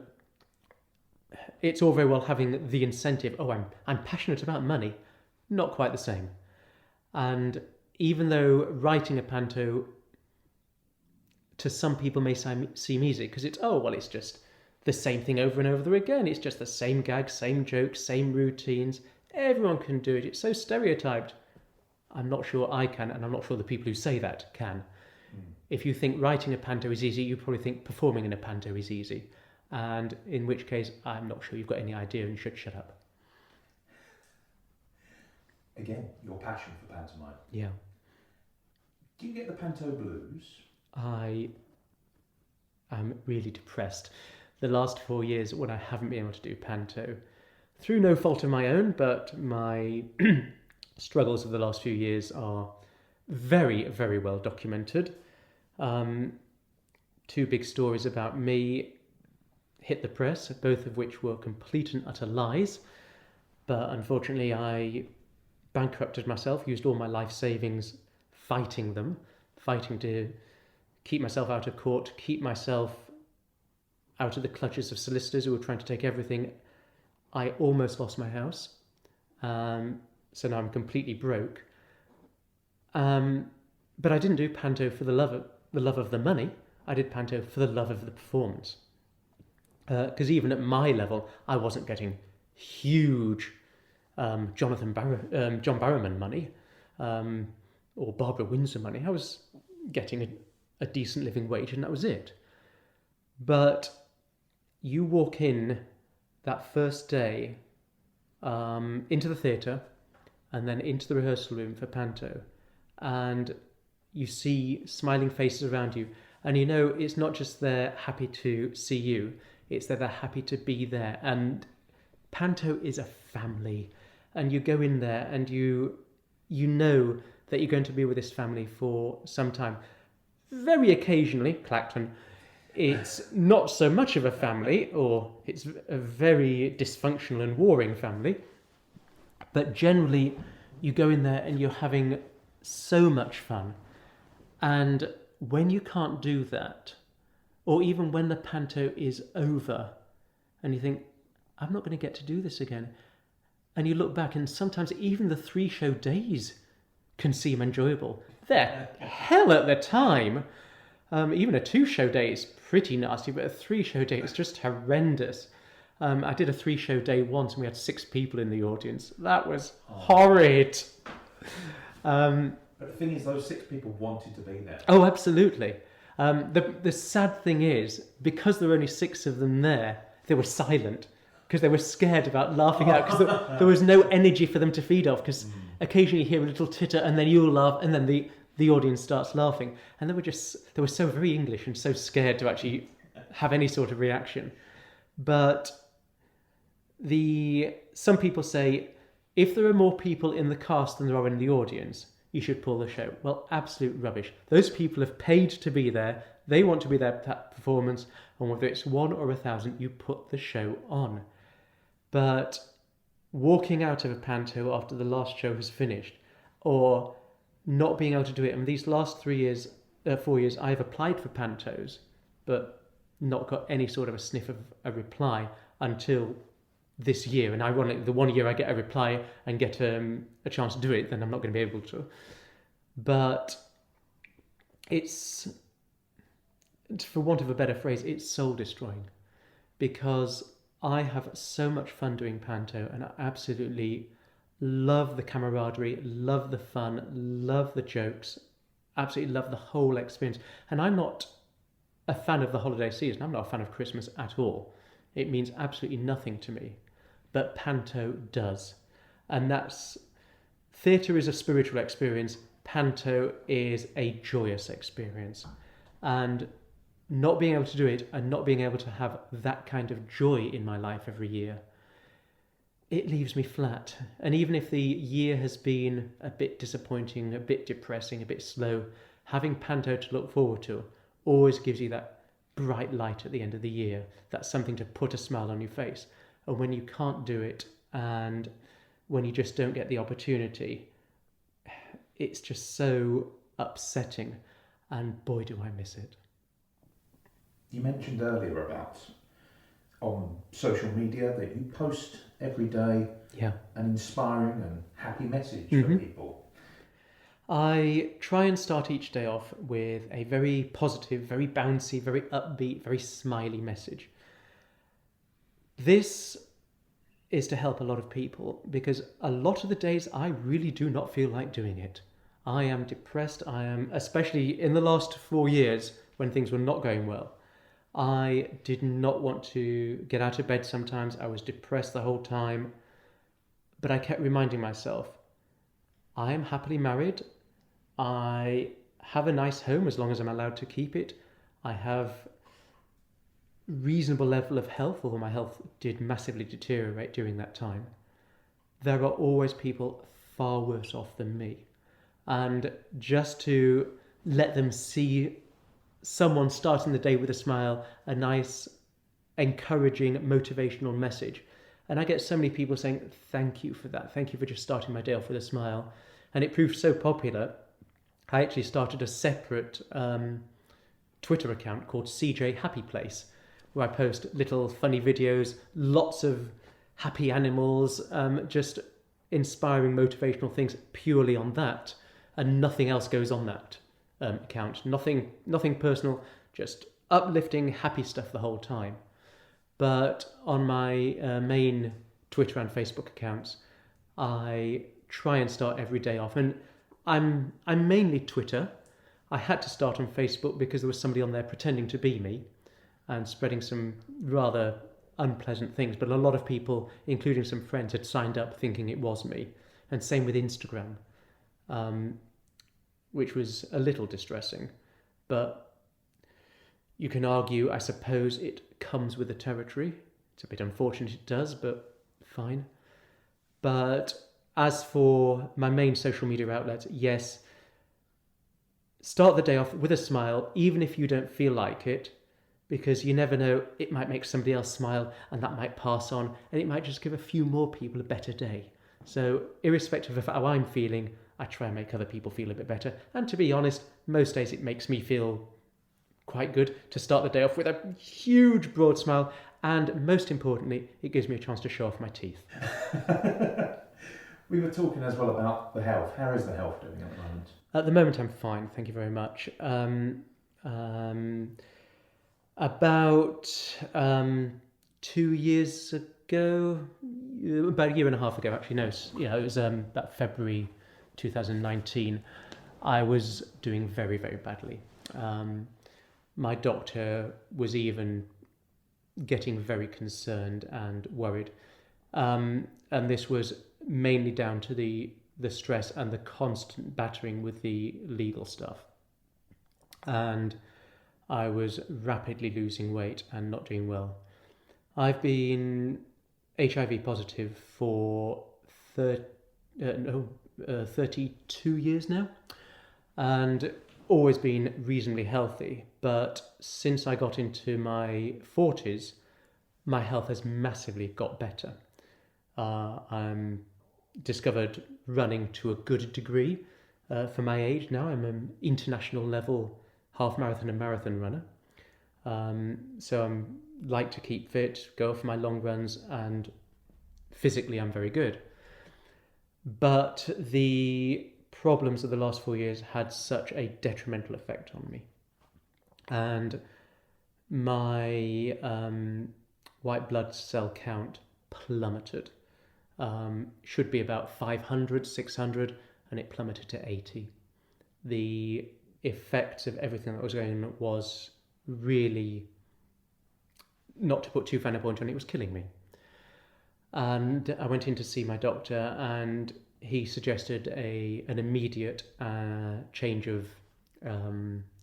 S2: it's all very well having the incentive, I'm passionate about money. Not quite the same. And even though writing a panto to some people may seem easy, because it's just the same thing over and over again. It's just the same gags, same jokes, same routines. Everyone can do it. It's so stereotyped. I'm not sure I can, and I'm not sure the people who say that can. If you think writing a panto is easy, you probably think performing in a panto is easy. And in which case, I'm not sure you've got any idea and you should shut up.
S1: Again, your passion for pantomime.
S2: Yeah.
S1: Do you get the panto blues?
S2: I am really depressed. The last 4 years when I haven't been able to do panto, through no fault of my own, but my struggles of the last few years are very, very well documented. 2 big stories about me hit the press, both of which were complete and utter lies. But unfortunately, I bankrupted myself, used all my life savings fighting to keep myself out of court, keep myself out of the clutches of solicitors who were trying to take everything. I almost lost my house. So now I'm completely broke. But I didn't do panto for the love of the money. I did panto for the love of the performance. Because even at my level, I wasn't getting huge John Barrowman money or Barbara Windsor money. I was getting a decent living wage, and that was it. But you walk in that first day into the theatre and then into the rehearsal room for panto, and you see smiling faces around you, and you know it's not just they're happy to see you, it's that they're happy to be there. And panto is a family, and you go in there and you know that you're going to be with this family for some time. Very occasionally, Clacton, it's not so much of a family, or it's a very dysfunctional and warring family. But generally, you go in there and you're having so much fun. And when you can't do that, or even when the panto is over, and you think, I'm not going to get to do this again. And you look back, and sometimes even the 3-show days can seem enjoyable. They're hell at the time. Even a 2-show day is pretty nasty, but a 3-show day is just horrendous. I did a 3-show day once, and we had 6 people in the audience. That was horrid.
S1: But the thing is, those 6 people wanted to be there.
S2: Oh, absolutely. The sad thing is, because there were only 6 of them there, they were silent because they were scared about laughing out because there was no energy for them to feed off, because occasionally you hear a little titter and then you'll laugh and then the audience starts laughing. And they were so very English and so scared to actually have any sort of reaction. But some people say, if there are more people in the cast than there are in the audience, you should pull the show. Well, absolute rubbish. Those people have paid to be there. They want to be there for that performance. And whether it's 1 or 1,000, you put the show on. But walking out of a panto after the last show has finished, or not being able to do it. And these last 4 years, I've applied for pantos, but not got any sort of a sniff of a reply until this year. And ironically, the 1 year I get a reply and get a chance to do it, then I'm not going to be able to. But it's, for want of a better phrase, it's soul destroying, because I have so much fun doing panto, and I absolutely love the camaraderie, love the fun, love the jokes, absolutely love the whole experience. And I'm not a fan of the holiday season. I'm not a fan of Christmas at all. It means absolutely nothing to me. But panto does. And theatre is a spiritual experience. Panto is a joyous experience. And not being able to do it and not being able to have that kind of joy in my life every year, it leaves me flat. And even if the year has been a bit disappointing, a bit depressing, a bit slow, having panto to look forward to always gives you that bright light at the end of the year. That's something to put a smile on your face. And when you can't do it, and when you just don't get the opportunity, it's just so upsetting. And boy, do I miss it.
S1: You mentioned earlier about on social media that you post every day an inspiring and happy message for people.
S2: I try and start each day off with a very positive, very bouncy, very upbeat, very smiley message. This is to help a lot of people, because a lot of the days I really do not feel like doing it. I am depressed. Especially in the last 4 years when things were not going well, I did not want to get out of bed sometimes. I was depressed the whole time. But I kept reminding myself, I am happily married. I have a nice home as long as I'm allowed to keep it. I have reasonable level of health, although my health did massively deteriorate during that time. There are always people far worse off than me. And just to let them see someone starting the day with a smile, a nice, encouraging, motivational message. And I get so many people saying, thank you for that. Thank you for just starting my day off with a smile. And it proved so popular, I actually started a separate Twitter account called CJ Happy Place, where I post little funny videos, lots of happy animals, just inspiring, motivational things purely on that. And nothing else goes on that account. Nothing personal, just uplifting, happy stuff the whole time. But on my main Twitter and Facebook accounts, I try and start every day off. And I'm mainly Twitter. I had to start on Facebook because there was somebody on there pretending to be me and spreading some rather unpleasant things. But a lot of people, including some friends, had signed up thinking it was me. And same with Instagram, which was a little distressing. But you can argue, I suppose, it comes with the territory. It's a bit unfortunate it does, but fine. But as for my main social media outlets, yes, start the day off with a smile, even if you don't feel like it, because you never know, it might make somebody else smile and that might pass on, and it might just give a few more people a better day. So irrespective of how I'm feeling, I try and make other people feel a bit better. And to be honest, most days it makes me feel quite good to start the day off with a huge broad smile And most importantly, it gives me a chance to show off my teeth.
S1: We were talking as well about the health. How is the health doing at the moment?
S2: At the moment, I'm fine. Thank you very much. About 2 years ago, about a year and a half ago, actually, no, it was about February 2019, I was doing very, very badly. My doctor was even getting very concerned and worried. And this was mainly down to the stress and the constant battering with the legal stuff. And I was rapidly losing weight and not doing well. I've been HIV positive for 32 years now, and always been reasonably healthy. But since I got into my 40s, my health has massively got better. I'm discovered running to a good degree for my age now. I'm an international level half marathon and marathon runner. So I'm like to keep fit, go for my long runs, and physically I'm very good. But the problems of the last 4 years had such a detrimental effect on me. And my white blood cell count plummeted. Should be about 500, 600, and it plummeted to 80. The effects of everything that was going on was really, not to put too fine a point on it, was killing me. And I went in to see my doctor, and he suggested an immediate change of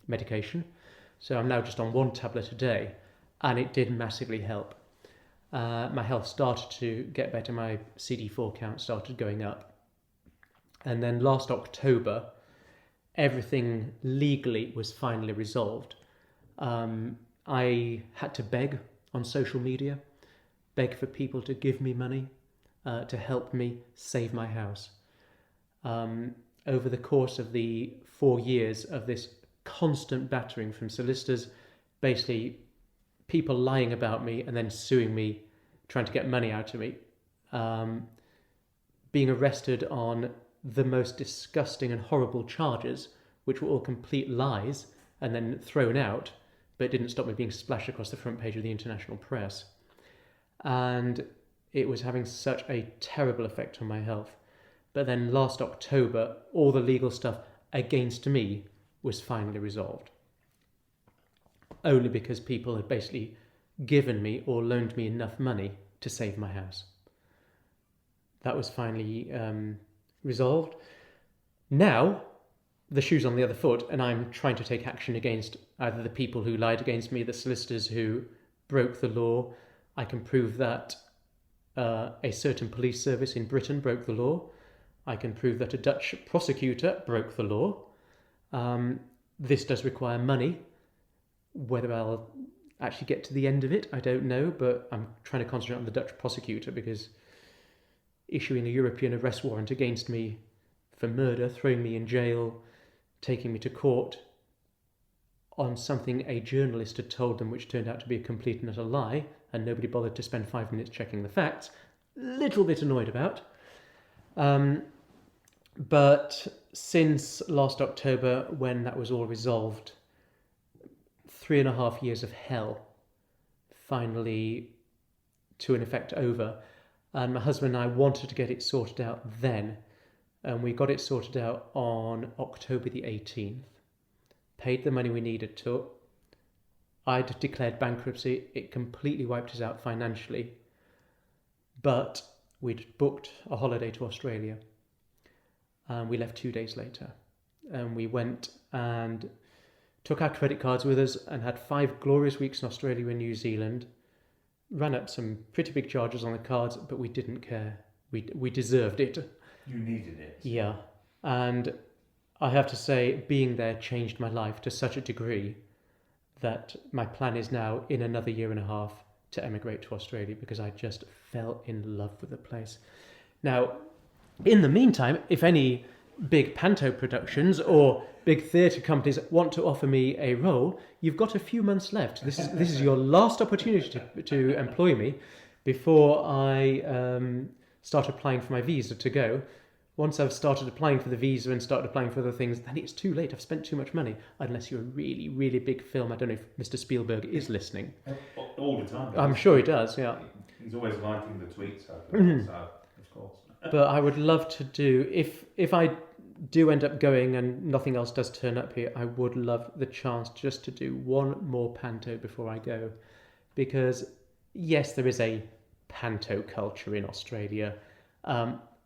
S2: medication. So I'm now just on one tablet a day, and it did massively help. My health started to get better. My CD4 count started going up. And then last October, everything legally was finally resolved. I had to beg on social media, beg for people to give me money to help me save my house. Over the course of the 4 years of this constant battering from solicitors, basically people lying about me and then suing me, trying to get money out of me, being arrested on the most disgusting and horrible charges, which were all complete lies, and then thrown out, but it didn't stop me being splashed across the front page of the international press. And it was having such a terrible effect on my health. But then last October, all the legal stuff against me was finally resolved. Only because people had basically given me or loaned me enough money to save my house. That was finally resolved. Now, the shoe's on the other foot, and I'm trying to take action against either the people who lied against me, the solicitors who broke the law. I can prove that a certain police service in Britain broke the law. I can prove that a Dutch prosecutor broke the law. This does require money. Whether I'll actually get to the end of it, I don't know, but I'm trying to concentrate on the Dutch prosecutor, because issuing a European arrest warrant against me for murder, throwing me in jail, taking me to court on something a journalist had told them, which turned out to be a complete and utter lie, and nobody bothered to spend 5 minutes checking the facts, little bit annoyed about. But since last October, when that was all resolved, 3.5 years of hell finally to an effect over. And my husband and I wanted to get it sorted out then, and we got it sorted out on October the 18th. Paid the money we needed to. I'd declared bankruptcy. It completely wiped us out financially. But we'd booked a holiday to Australia. And we left 2 days later. And we went and took our credit cards with us and had 5 glorious weeks in Australia and New Zealand. Ran up some pretty big charges on the cards, but we didn't care. We deserved it.
S1: You needed it.
S2: Yeah. And I have to say, being there changed my life to such a degree that my plan is now, in another 1.5 years, to emigrate to Australia, because I just fell in love with the place. Now, in the meantime, if any big Panto productions or big theatre companies want to offer me a role, you've got a few months left. This is your last opportunity to employ me before I start applying for my visa to go. Once I've started applying for the visa and started applying for other things, then it's too late. I've spent too much money. Unless you're a really, really big film. I don't know if Mr. Spielberg is listening.
S3: All the time.
S2: I'm sure he does, yeah.
S3: He's always liking the tweets, so of course.
S2: But I would love to do, if I do end up going and nothing else does turn up here, I would love the chance just to do one more Panto before I go. Because, yes, there is a Panto culture in Australia,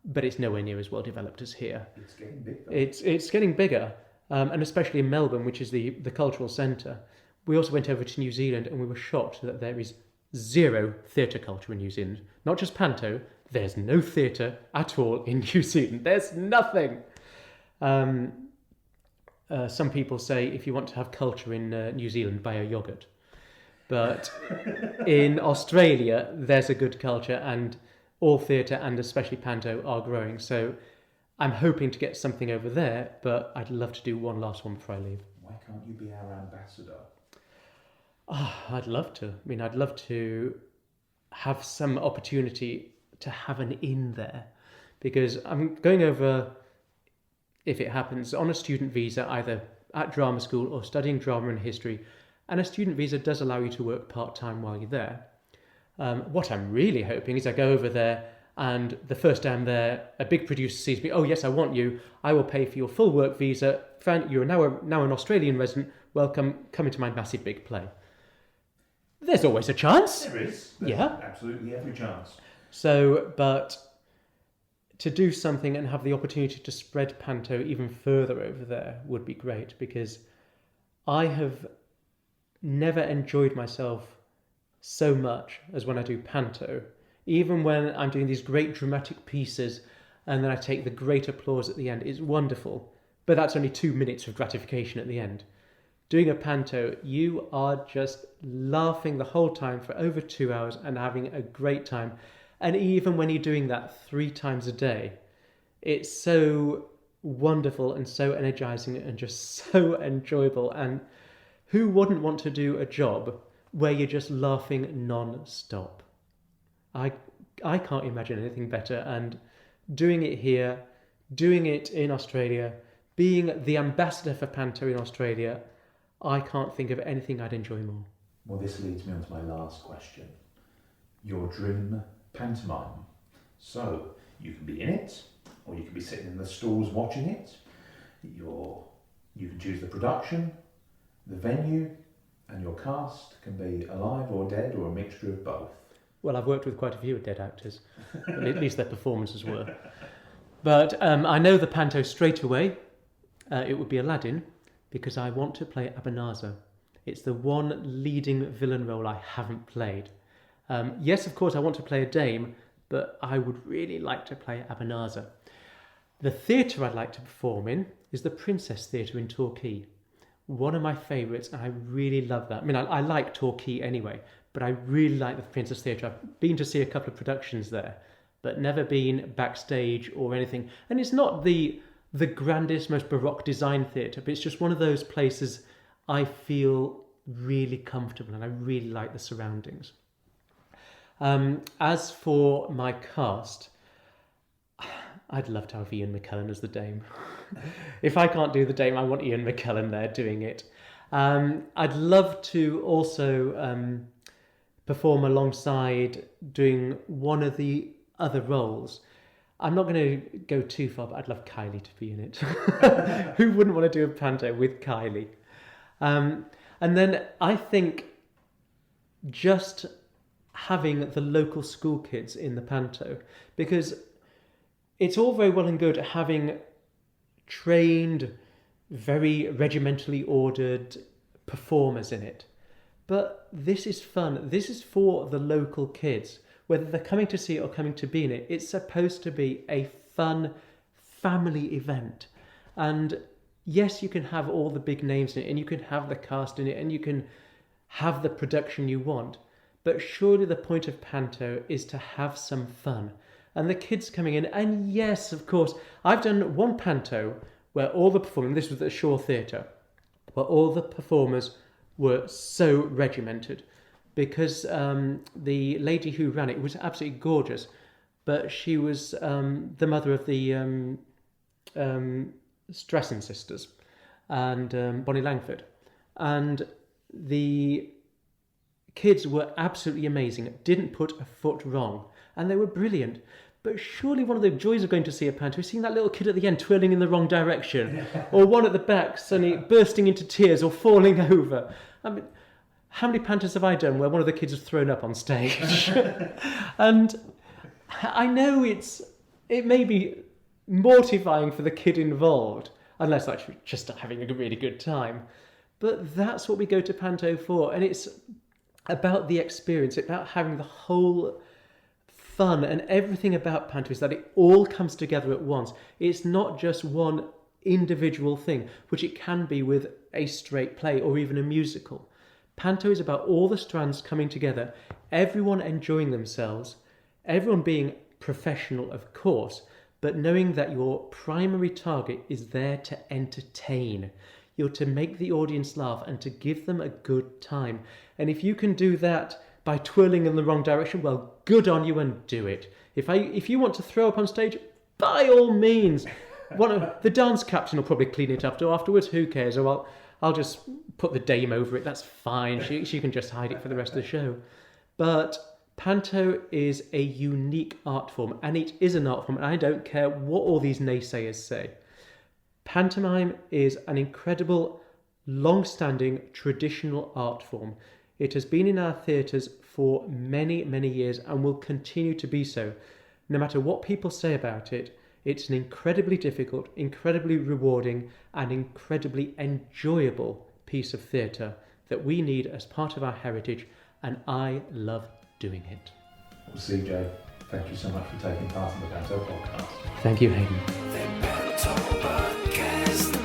S2: but it's nowhere near as well developed as here.
S3: It's getting bigger.
S2: It's getting bigger, and especially in Melbourne, which is the cultural centre. We also went over to New Zealand and we were shocked that there is zero theatre culture in New Zealand. Not just Panto, there's no theatre at all in New Zealand. There's nothing. Some people say if you want to have culture in New Zealand, buy a yoghurt. But in Australia, there's a good culture, and all theatre and especially Panto are growing. So I'm hoping to get something over there, but I'd love to do one last one before I leave.
S3: Why can't you be our ambassador?
S2: I'd love to. I mean, I'd love to have some opportunity to have an in there, because I'm going over, if it happens, on a student visa, either at drama school or studying drama and history, and a student visa does allow you to work part-time while you're there. What I'm really hoping is I go over there and the first day I'm there, a big producer sees me, oh yes, I want you, I will pay for your full work visa, you're now an Australian resident, welcome, come into my massive big play. There's always a chance.
S3: There is. There's
S2: Yeah.
S3: absolutely every chance.
S2: So, but to do something and have the opportunity to spread Panto even further over there would be great, because I have never enjoyed myself so much as when I do Panto. Even when I'm doing these great dramatic pieces and then I take the great applause at the end, it's wonderful. But that's only 2 minutes of gratification at the end. Doing a Panto, you are just laughing the whole time for over 2 hours and having a great time. And even when you're doing that 3 times a day, it's so wonderful and so energizing and just so enjoyable. And who wouldn't want to do a job where you're just laughing non-stop? I can't imagine anything better. And doing it here, doing it in Australia, being the ambassador for Panto in Australia, I can't think of anything I'd enjoy more.
S3: Well, this leads me on to my last question. Your dream pantomime. So, you can be in it, or you can be sitting in the stalls watching it. You can choose the production, the venue, and your cast can be alive or dead or a mixture of both.
S2: Well, I've worked with quite a few dead actors, at least their performances were. But I know the Panto straight away. It would be Aladdin, because I want to play Abanazar. It's the one leading villain role I haven't played. Yes, of course, I want to play a dame, but I would really like to play Abanazar. The theatre I'd like to perform in is the Princess Theatre in Torquay. One of my favourites, and I really love that. I mean, I like Torquay anyway, but I really like the Princess Theatre. I've been to see a couple of productions there, but never been backstage or anything. And it's not the grandest, most baroque design theatre, but it's just one of those places I feel really comfortable and I really like the surroundings. As for my cast, I'd love to have Ian McKellen as the dame. If I can't do the dame, I want Ian McKellen there doing it. I'd love to also perform alongside doing one of the other roles. I'm not going to go too far, but I'd love Kylie to be in it. Who wouldn't want to do a Panto with Kylie? And then I think just having the local school kids in the Panto, because it's all very well and good having trained, very regimentally ordered performers in it. But this is fun. This is for the local kids. Whether they're coming to see it or coming to be in it, it's supposed to be a fun family event. And yes, you can have all the big names in it, and you can have the cast in it, and you can have the production you want. But surely the point of Panto is to have some fun. and the kids coming in. And yes, of course, I've done one panto where all the performers, this was at the Shaw Theatre, where all the performers were so regimented, because the lady who ran it was absolutely gorgeous, but she was the mother of the Stressen sisters and Bonnie Langford, and the kids were absolutely amazing, didn't put a foot wrong, and they were brilliant. But surely one of the joys of going to see a panto is seeing that little kid at the end twirling in the wrong direction, or one at the back suddenly bursting into tears or falling over. I mean, how many pantos have I done where one of the kids was thrown up on stage? And I know it may be mortifying for the kid involved, unless actually just having a really good time. But that's what we go to panto for, and it's about the experience, about having the whole fun, and everything about panto is that it all comes together at once. It's not just one individual thing, which it can be with a straight play or even a musical. Panto is about all the strands coming together, everyone enjoying themselves, everyone being professional, of course, but knowing that your primary target is there to entertain. You're to make the audience laugh and to give them a good time. And if you can do that by twirling in the wrong direction, well, good on you, and do it. If you want to throw up on stage, by all means. The dance captain will probably clean it up afterwards. Who cares? Or I'll just put the dame over it. That's fine. She can just hide it for the rest of the show. But panto is a unique art form, and it is an art form, and I don't care what all these naysayers say. Pantomime is an incredible, long-standing, traditional art form. It has been in our theatres for many, many years and will continue to be so. No matter what people say about it, it's an incredibly difficult, incredibly rewarding, and incredibly enjoyable piece of theatre that we need as part of our heritage, and I love doing it.
S3: Well, CJ, thank you so much for taking part in the Panto podcast.
S2: Thank you, Hayden.
S4: The Panto Podcast.